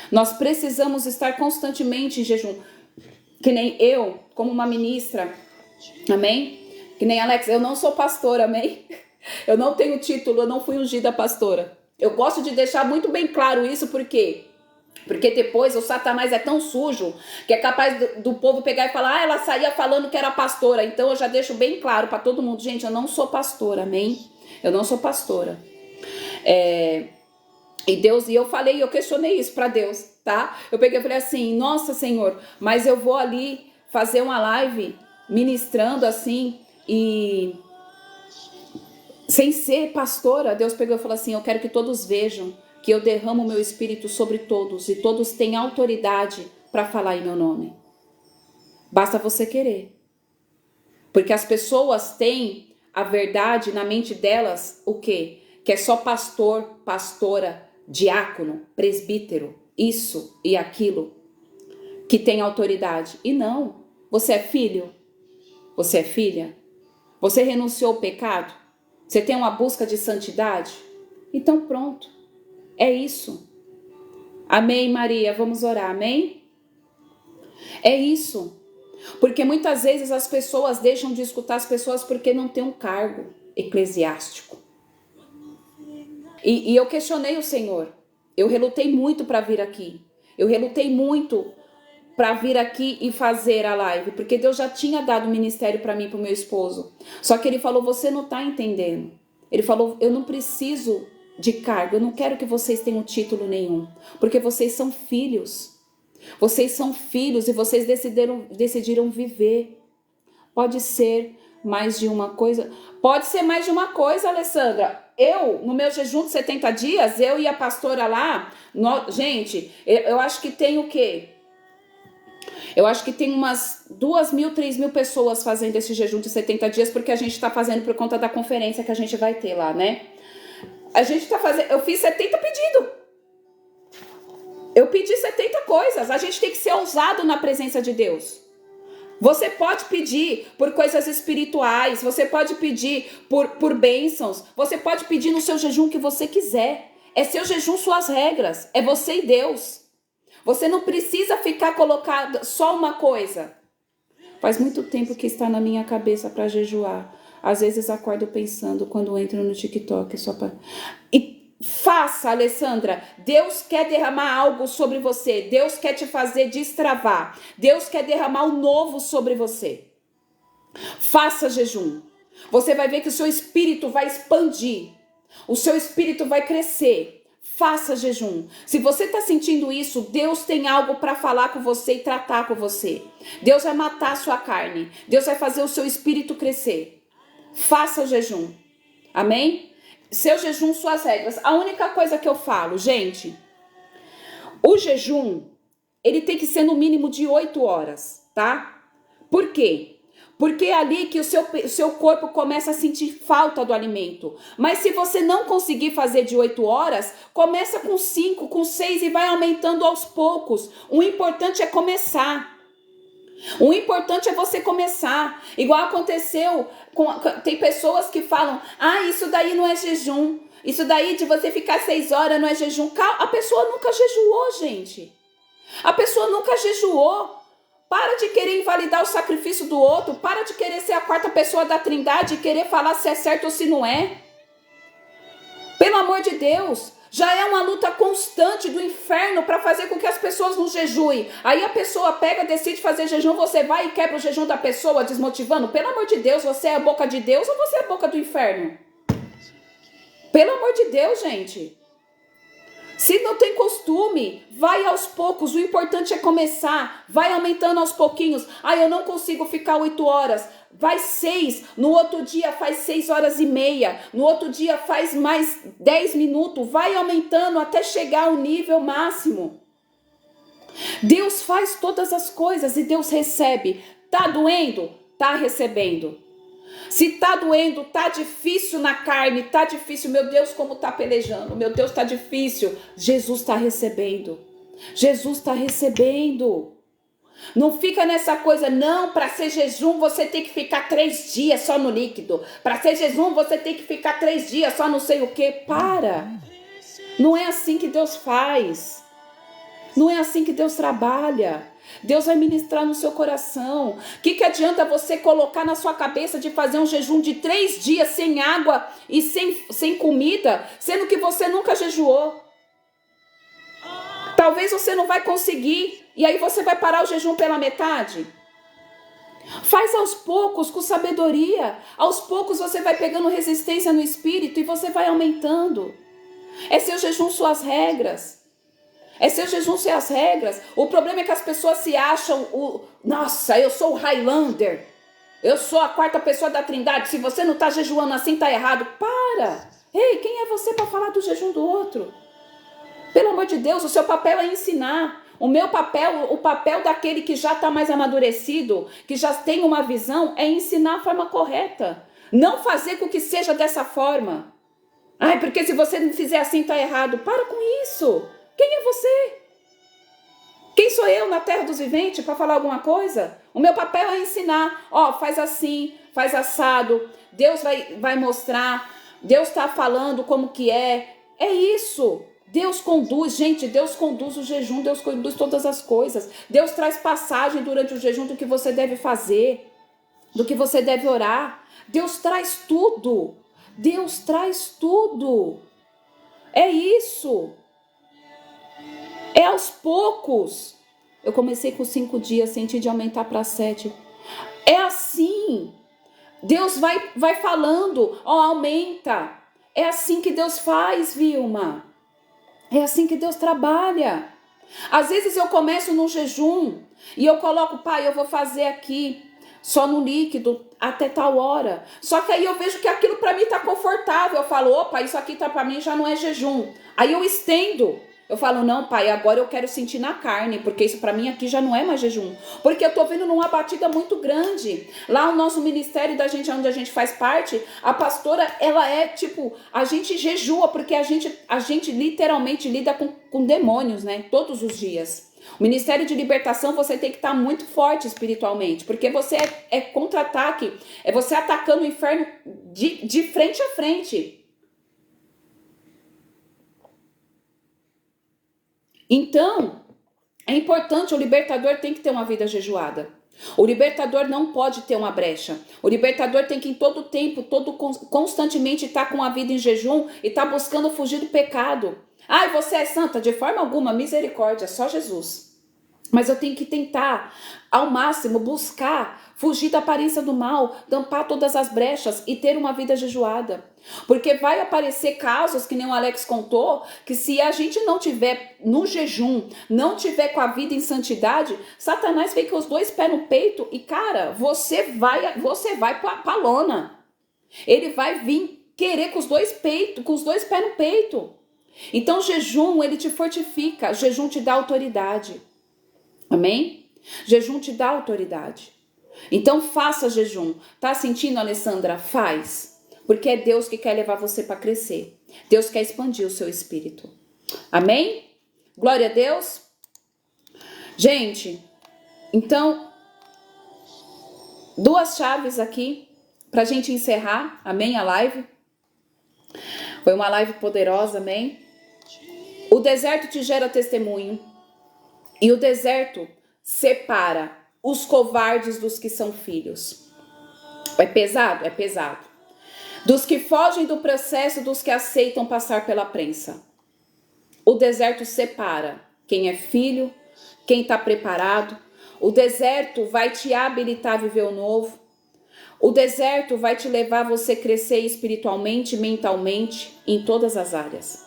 Nós precisamos estar constantemente em jejum. Que nem eu, como uma ministra, amém? Que nem Alex, eu não sou pastora, amém? Eu não tenho título, eu não fui ungida pastora. Eu gosto de deixar muito bem claro isso, porque depois o Satanás é tão sujo que é capaz do povo pegar e falar, ela saía falando que era pastora. Então eu já deixo bem claro para todo mundo, gente, eu não sou pastora, amém? Eu não sou pastora. E Deus, eu questionei isso para Deus, tá? Eu peguei e falei assim, nossa Senhor, mas eu vou ali fazer uma live ministrando assim e sem ser pastora. Deus pegou e falou assim, eu quero que todos vejam que eu derramo o meu espírito sobre todos e todos têm autoridade para falar em meu nome. Basta você querer. Porque as pessoas têm a verdade na mente delas, o quê? Que é só pastor, pastora, diácono, presbítero, isso e aquilo que tem autoridade. E não, você é filho, você é filha, você renunciou ao pecado, você tem uma busca de santidade, então pronto, é isso. Amém, Maria, vamos orar, amém? É isso, porque muitas vezes as pessoas deixam de escutar as pessoas porque não tem um cargo eclesiástico. E eu questionei o Senhor. Eu relutei muito para vir aqui. Eu relutei muito para vir aqui e fazer a live, porque Deus já tinha dado o ministério para mim e para o meu esposo. Só que ele falou, você não está entendendo. Ele falou, eu não preciso de cargo, eu não quero que vocês tenham título nenhum, porque vocês são filhos. Vocês são filhos e vocês decidiram viver. Pode ser mais de uma coisa? Pode ser mais de uma coisa, Alessandra. No meu jejum de 70 dias, eu e a pastora lá, gente, eu acho que tem o quê? Eu acho que tem umas 2.000, 3.000 pessoas fazendo esse jejum de 70 dias, porque a gente está fazendo por conta da conferência que a gente vai ter lá, né? A gente está fazendo, eu fiz 70 pedidos. Eu pedi 70 coisas. A gente tem que ser ousado na presença de Deus. Você pode pedir por coisas espirituais, você pode pedir por bênçãos, você pode pedir no seu jejum o que você quiser. É seu jejum, suas regras, é você e Deus. Você não precisa ficar colocado só uma coisa. Faz muito tempo que está na minha cabeça para jejuar. Às vezes acordo pensando quando entro no TikTok. E faça, Alessandra. Deus quer derramar algo sobre você. Deus quer te fazer destravar. Deus quer derramar o novo sobre você. Faça jejum. Você vai ver que o seu espírito vai expandir. O seu espírito vai crescer. Faça jejum. Se você está sentindo isso, Deus tem algo para falar com você e tratar com você. Deus vai matar a sua carne. Deus vai fazer o seu espírito crescer. Faça jejum. Amém? Seu jejum, suas regras. A única coisa que eu falo, gente, o jejum, ele tem que ser no mínimo de 8 horas, tá? Por quê? Porque é ali que o seu corpo começa a sentir falta do alimento. Mas se você não conseguir fazer de 8 horas, começa com 5, com 6 e vai aumentando aos poucos. O importante é começar. O importante é você começar. Igual aconteceu, tem pessoas que falam, isso daí não é jejum. Isso daí de você ficar 6 horas não é jejum. A pessoa nunca jejuou, gente. A pessoa nunca jejuou. Para de querer invalidar o sacrifício do outro. Para de querer ser a quarta pessoa da Trindade e querer falar se é certo ou se não é. Pelo amor de Deus. Já é uma luta constante do inferno para fazer com que as pessoas não jejuem. Aí a pessoa pega, decide fazer jejum, você vai e quebra o jejum da pessoa, desmotivando. Pelo amor de Deus, você é a boca de Deus ou você é a boca do inferno? Pelo amor de Deus, gente. Se não tem costume, vai aos poucos, o importante é começar, vai aumentando aos pouquinhos. Eu não consigo ficar 8 horas, vai 6, no outro dia faz 6 horas e meia, no outro dia faz mais 10 minutos, vai aumentando até chegar ao nível máximo. Deus faz todas as coisas e Deus recebe. Tá doendo? Tá recebendo. Se tá doendo, tá difícil na carne, tá difícil, meu Deus, como tá pelejando, meu Deus, tá difícil, Jesus tá recebendo, Jesus tá recebendo. Não fica nessa coisa, não, para ser jejum você tem que ficar 3 dias só no líquido, para ser jejum você tem que ficar 3 dias só não sei o que. Para, não é assim que Deus faz, não é assim que Deus trabalha. Deus vai ministrar no seu coração. O que adianta você colocar na sua cabeça de fazer um jejum de 3 dias sem água e sem comida, sendo que você nunca jejuou? Talvez você não vai conseguir e aí você vai parar o jejum pela metade. Faz aos poucos, com sabedoria. Aos poucos você vai pegando resistência no espírito e você vai aumentando. É seu jejum suas regras. É seu jejum suas regras. O problema é que as pessoas se acham nossa, eu sou o Highlander. Eu sou a quarta pessoa da Trindade. Se você não está jejuando assim, está errado. Para! Ei, quem é você para falar do jejum do outro? Pelo amor de Deus, o seu papel é ensinar. O meu papel, o papel daquele que já está mais amadurecido, que já tem uma visão, é ensinar a forma correta. Não fazer com que seja dessa forma. Ai, porque se você não fizer assim, está errado. Para com isso. Quem é você? Quem sou eu na terra dos viventes para falar alguma coisa? O meu papel é ensinar. Ó, faz assim, faz assado. Deus vai mostrar. Deus está falando como que é. É isso. Deus conduz, gente, Deus conduz o jejum, Deus conduz todas as coisas. Deus traz passagem durante o jejum do que você deve fazer, do que você deve orar. Deus traz tudo. Deus traz tudo. É isso. É aos poucos. Eu comecei com 5 dias, senti de aumentar para 7. É assim. Deus vai falando, ó, aumenta. É assim que Deus faz, Vilma. É assim que Deus trabalha. Às vezes eu começo no jejum e eu coloco, pai, eu vou fazer aqui só no líquido até tal hora. Só que aí eu vejo que aquilo para mim tá confortável. Eu falo, opa, isso aqui tá para mim já não é jejum. Aí eu estendo. Eu falo, não, pai, agora eu quero sentir na carne, porque isso para mim aqui já não é mais jejum. Porque eu tô vendo numa batida muito grande. Lá o nosso ministério da gente, onde a gente faz parte, a pastora, ela é tipo, a gente jejua, porque a gente literalmente lida com demônios, né? Todos os dias. O ministério de libertação, você tem que estar muito forte espiritualmente, porque você é contra-ataque, é você atacando o inferno de frente a frente. Então, é importante, o libertador tem que ter uma vida jejuada. O libertador não pode ter uma brecha. O libertador tem que em todo tempo, constantemente estar com a vida em jejum e estar buscando fugir do pecado. Ai, você é santa? De forma alguma, misericórdia, só Jesus. Mas eu tenho que tentar, ao máximo, buscar fugir da aparência do mal, tampar todas as brechas e ter uma vida jejuada. Porque vai aparecer casos, que nem o Alex contou, que se a gente não tiver no jejum, não tiver com a vida em santidade, Satanás vem com os 2 pés no peito e, cara, você vai pra lona. Ele vai vir querer com os 2 pés no peito. Então, jejum, ele te fortifica, jejum te dá autoridade. Amém? Jejum te dá autoridade. Então faça jejum. Tá sentindo, Alessandra? Faz. Porque é Deus que quer levar você para crescer. Deus quer expandir o seu espírito. Amém? Glória a Deus. Gente, então, 2 chaves aqui pra gente encerrar. Amém? A live. Foi uma live poderosa, amém? O deserto te gera testemunho. E o deserto separa os covardes dos que são filhos. É pesado? É pesado. Dos que fogem do processo, dos que aceitam passar pela prensa. O deserto separa quem é filho, quem está preparado. O deserto vai te habilitar a viver o novo. O deserto vai te levar a você crescer espiritualmente, mentalmente, em todas as áreas.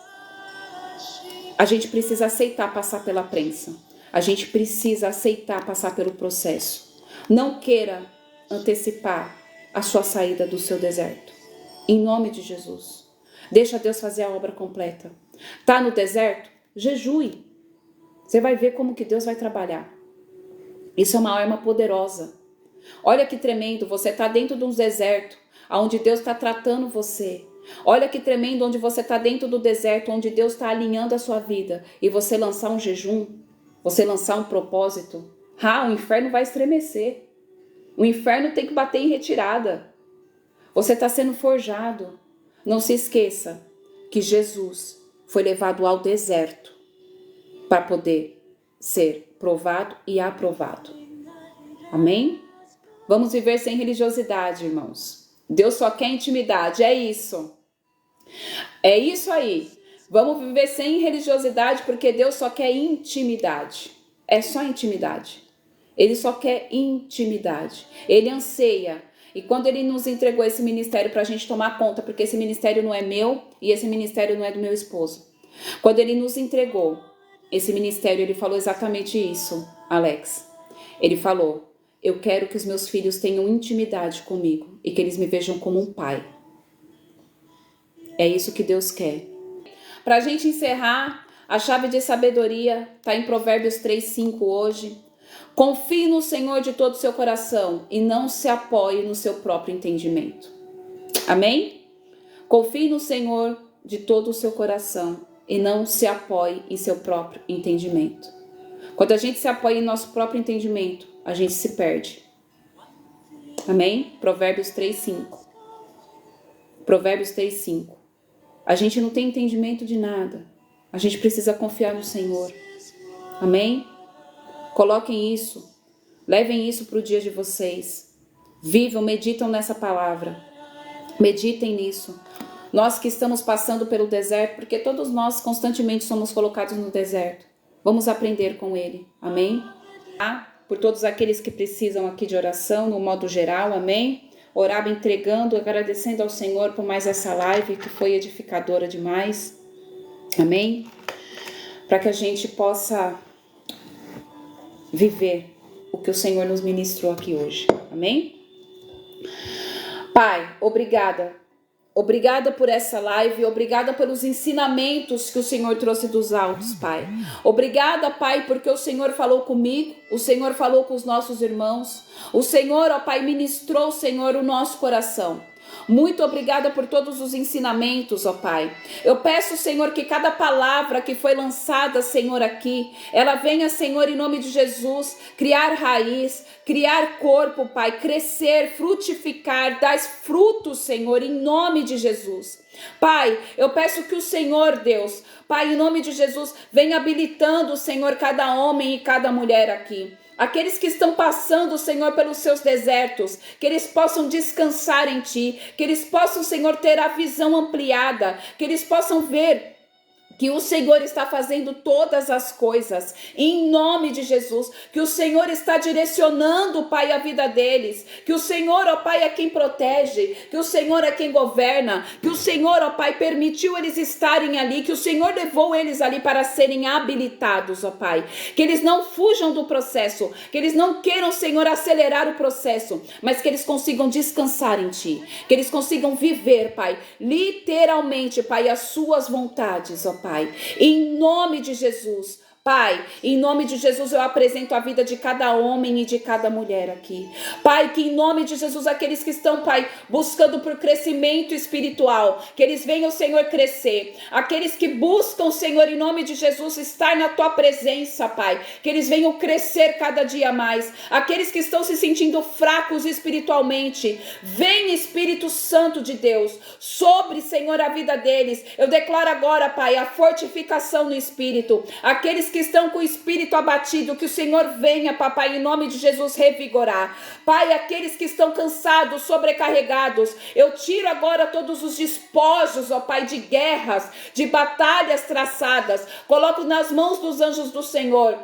A gente precisa aceitar passar pela prensa. A gente precisa aceitar passar pelo processo. Não queira antecipar a sua saída do seu deserto. Em nome de Jesus. Deixa Deus fazer a obra completa. Tá no deserto? Jejue. Você vai ver como que Deus vai trabalhar. Isso é uma arma poderosa. Olha que tremendo, você tá dentro de um deserto, onde Deus está tratando você. Olha que tremendo, onde você tá dentro do deserto, onde Deus está alinhando a sua vida. E você lançar um jejum, você lançar um propósito, o inferno vai estremecer. O inferno tem que bater em retirada. Você está sendo forjado. Não se esqueça que Jesus foi levado ao deserto para poder ser provado e aprovado. Amém? Vamos viver sem religiosidade, irmãos. Deus só quer intimidade, é isso. É isso aí. Vamos viver sem religiosidade porque Deus só quer intimidade. É só intimidade. Ele só quer intimidade. Ele anseia E quando Ele nos entregou esse ministério para a gente tomar conta, porque esse ministério não é meu e esse ministério não é do meu esposo. Quando Ele nos entregou esse ministério, Ele falou exatamente isso, Alex. Ele falou: eu quero que os meus filhos tenham intimidade comigo e que eles me vejam como um pai. É isso que Deus quer. Para a gente encerrar, a chave de sabedoria está em Provérbios 3:5 hoje. Confie no Senhor de todo o seu coração e não se apoie no seu próprio entendimento. Amém? Confie no Senhor de todo o seu coração e não se apoie em seu próprio entendimento. Quando a gente se apoia em nosso próprio entendimento, a gente se perde. Amém? Provérbios 3:5. Provérbios 3:5. A gente não tem entendimento de nada. A gente precisa confiar no Senhor. Amém? Coloquem isso. Levem isso para o dia de vocês. Vivam, meditam nessa palavra. Meditem nisso. Nós que estamos passando pelo deserto, porque todos nós constantemente somos colocados no deserto. Vamos aprender com Ele. Amém? Por todos aqueles que precisam aqui de oração, no modo geral. Amém? Orava entregando, agradecendo ao Senhor por mais essa live que foi edificadora demais. Amém? Para que a gente possa viver o que o Senhor nos ministrou aqui hoje. Amém? Pai, obrigada. Obrigada por essa live, obrigada pelos ensinamentos que o Senhor trouxe dos altos, Pai. Obrigada, Pai, porque o Senhor falou comigo, o Senhor falou com os nossos irmãos, o Senhor, ó Pai, ministrou, Senhor, o nosso coração. Muito obrigada por todos os ensinamentos, ó Pai. Eu peço, Senhor, que cada palavra que foi lançada, Senhor, aqui, ela venha, Senhor, em nome de Jesus, criar raiz, criar corpo, Pai, crescer, frutificar, dar frutos, Senhor, em nome de Jesus. Pai, eu peço que o Senhor, Deus, Pai, em nome de Jesus, venha habilitando, Senhor, cada homem e cada mulher aqui. Aqueles que estão passando, Senhor, pelos seus desertos, que eles possam descansar em Ti, que eles possam, Senhor, ter a visão ampliada, que eles possam ver que o Senhor está fazendo todas as coisas, em nome de Jesus, que o Senhor está direcionando, Pai, a vida deles, que o Senhor, ó Pai, é quem protege, que o Senhor é quem governa, que o Senhor, ó Pai, permitiu eles estarem ali, que o Senhor levou eles ali para serem habilitados, ó Pai, que eles não fujam do processo, que eles não queiram, Senhor, acelerar o processo, mas que eles consigam descansar em Ti, que eles consigam viver, Pai, literalmente, Pai, as Suas vontades, ó Pai. Em nome de Jesus, Pai, em nome de Jesus eu apresento a vida de cada homem e de cada mulher aqui. Pai, que em nome de Jesus aqueles que estão, Pai, buscando por crescimento espiritual, que eles venham, Senhor, crescer. Aqueles que buscam, Senhor, em nome de Jesus, estar na Tua presença, Pai, que eles venham crescer cada dia mais. Aqueles que estão se sentindo fracos espiritualmente, vem Espírito Santo de Deus sobre, Senhor, a vida deles. Eu declaro agora, Pai, a fortificação no Espírito. Aqueles que estão com o espírito abatido, que o Senhor venha, papai, em nome de Jesus, revigorar. Pai, aqueles que estão cansados, sobrecarregados, eu tiro agora todos os despojos, ó Pai, de guerras, de batalhas traçadas, coloco nas mãos dos anjos do Senhor.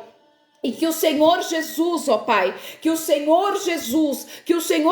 E que o Senhor Jesus, ó Pai, que o Senhor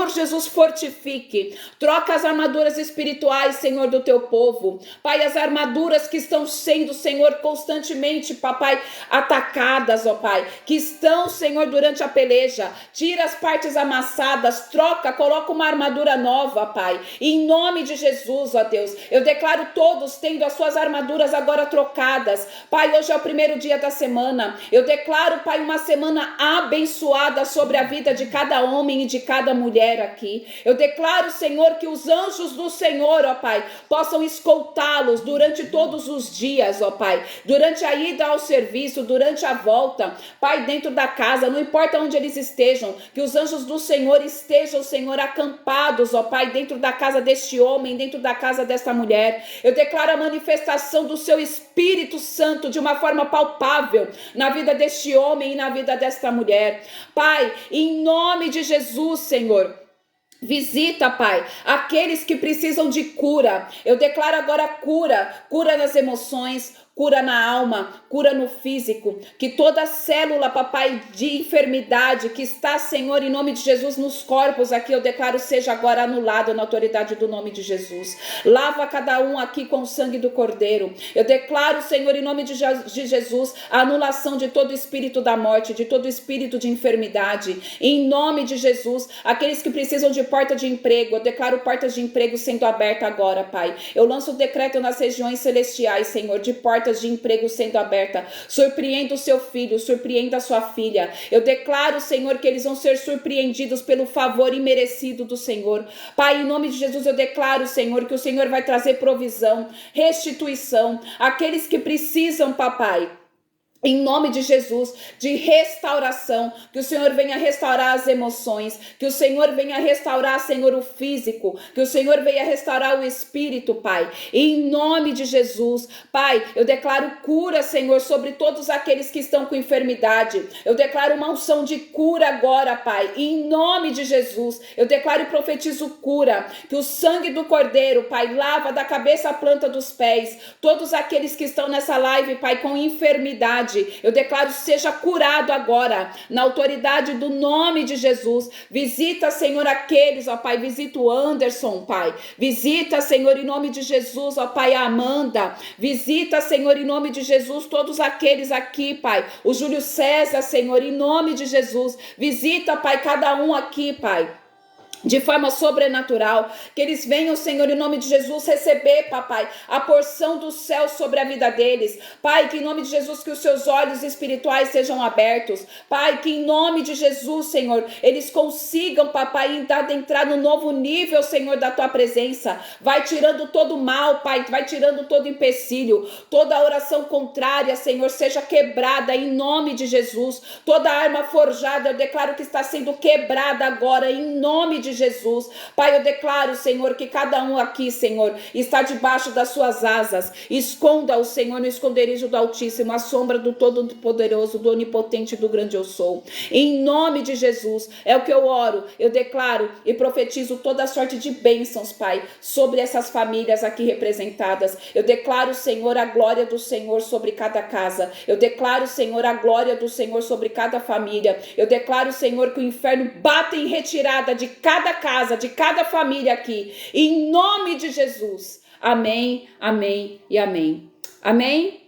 Jesus fortifique. Troca as armaduras espirituais, Senhor, do Teu povo. Pai, as armaduras que estão sendo, Senhor, constantemente, papai, atacadas, ó Pai. Que estão, Senhor, durante a peleja. Tira as partes amassadas, troca, coloca uma armadura nova, Pai. Em nome de Jesus, ó Deus, eu declaro todos tendo as suas armaduras agora trocadas. Pai, hoje é o primeiro dia da semana. Eu declaro, Pai, uma semana abençoada sobre a vida de cada homem e de cada mulher aqui. Eu declaro, Senhor, que os anjos do Senhor, ó Pai, possam escoltá-los durante todos os dias, ó Pai, durante a ida ao serviço, durante a volta, Pai, dentro da casa, não importa onde eles estejam, que os anjos do Senhor estejam, Senhor, acampados, ó Pai, dentro da casa deste homem, dentro da casa desta mulher. Eu declaro a manifestação do Seu Espírito Santo de uma forma palpável na vida deste homem e na vida desta mulher. Pai, em nome de Jesus, Senhor, visita, Pai, aqueles que precisam de cura. Eu declaro agora cura nas emoções, cura na alma, cura no físico, que toda célula, papai, de enfermidade que está, Senhor, em nome de Jesus, nos corpos aqui, eu declaro seja agora anulado na autoridade do nome de Jesus. Lava cada um aqui com o sangue do Cordeiro. Eu declaro, Senhor, em nome de Jesus, a anulação de todo espírito da morte, de todo espírito de enfermidade. Em nome de Jesus, aqueles que precisam de porta de emprego, eu declaro portas de emprego sendo abertas agora, Pai. Eu lanço o decreto nas regiões celestiais, Senhor, de portas de emprego sendo aberta. Surpreenda o seu filho, surpreenda a sua filha. Eu declaro, Senhor, que eles vão ser surpreendidos pelo favor imerecido do Senhor. Pai, em nome de Jesus, eu declaro, Senhor, que o Senhor vai trazer provisão, restituição. Aqueles que precisam, papai, em nome de Jesus, de restauração, que o Senhor venha restaurar as emoções, que o Senhor venha restaurar, Senhor, o físico, que o Senhor venha restaurar o espírito, Pai. Em nome de Jesus, Pai, eu declaro cura, Senhor, sobre todos aqueles que estão com enfermidade. Eu declaro uma unção de cura agora, Pai. Em nome de Jesus, eu declaro e profetizo cura, que o sangue do Cordeiro, Pai, lava da cabeça à planta dos pés todos aqueles que estão nessa live, Pai, com enfermidade. Eu declaro seja curado agora, na autoridade do nome de Jesus. Visita, Senhor, aqueles, ó Pai, visita o Anderson, Pai. Visita, Senhor, em nome de Jesus, ó Pai, a Amanda. Visita, Senhor, em nome de Jesus, todos aqueles aqui, Pai. O Júlio César, Senhor, em nome de Jesus. Visita, Pai, cada um aqui, Pai, de forma sobrenatural, que eles venham, Senhor, em nome de Jesus, receber, papai, a porção do céu sobre a vida deles. Pai, que em nome de Jesus, que os seus olhos espirituais sejam abertos. Pai, que em nome de Jesus, Senhor, eles consigam, papai, entrar no novo nível, Senhor, da tua presença. Vai tirando todo mal, Pai, vai tirando todo empecilho, toda oração contrária, Senhor, seja quebrada em nome de Jesus. Toda arma forjada, eu declaro que está sendo quebrada agora, em nome de Jesus. Pai, eu declaro, Senhor, que cada um aqui, Senhor, está debaixo das suas asas. Esconda o Senhor no esconderijo do Altíssimo, a sombra do Todo-Poderoso, do Onipotente, do Grande Eu Sou. Em nome de Jesus, é o que eu oro, eu declaro e profetizo toda sorte de bênçãos, Pai, sobre essas famílias aqui representadas. Eu declaro, Senhor, a glória do Senhor sobre cada casa. Eu declaro, Senhor, a glória do Senhor sobre cada família. Eu declaro, Senhor, que o inferno bate em retirada de cada casa, de cada família aqui, em nome de Jesus. Amém, amém e amém. Amém?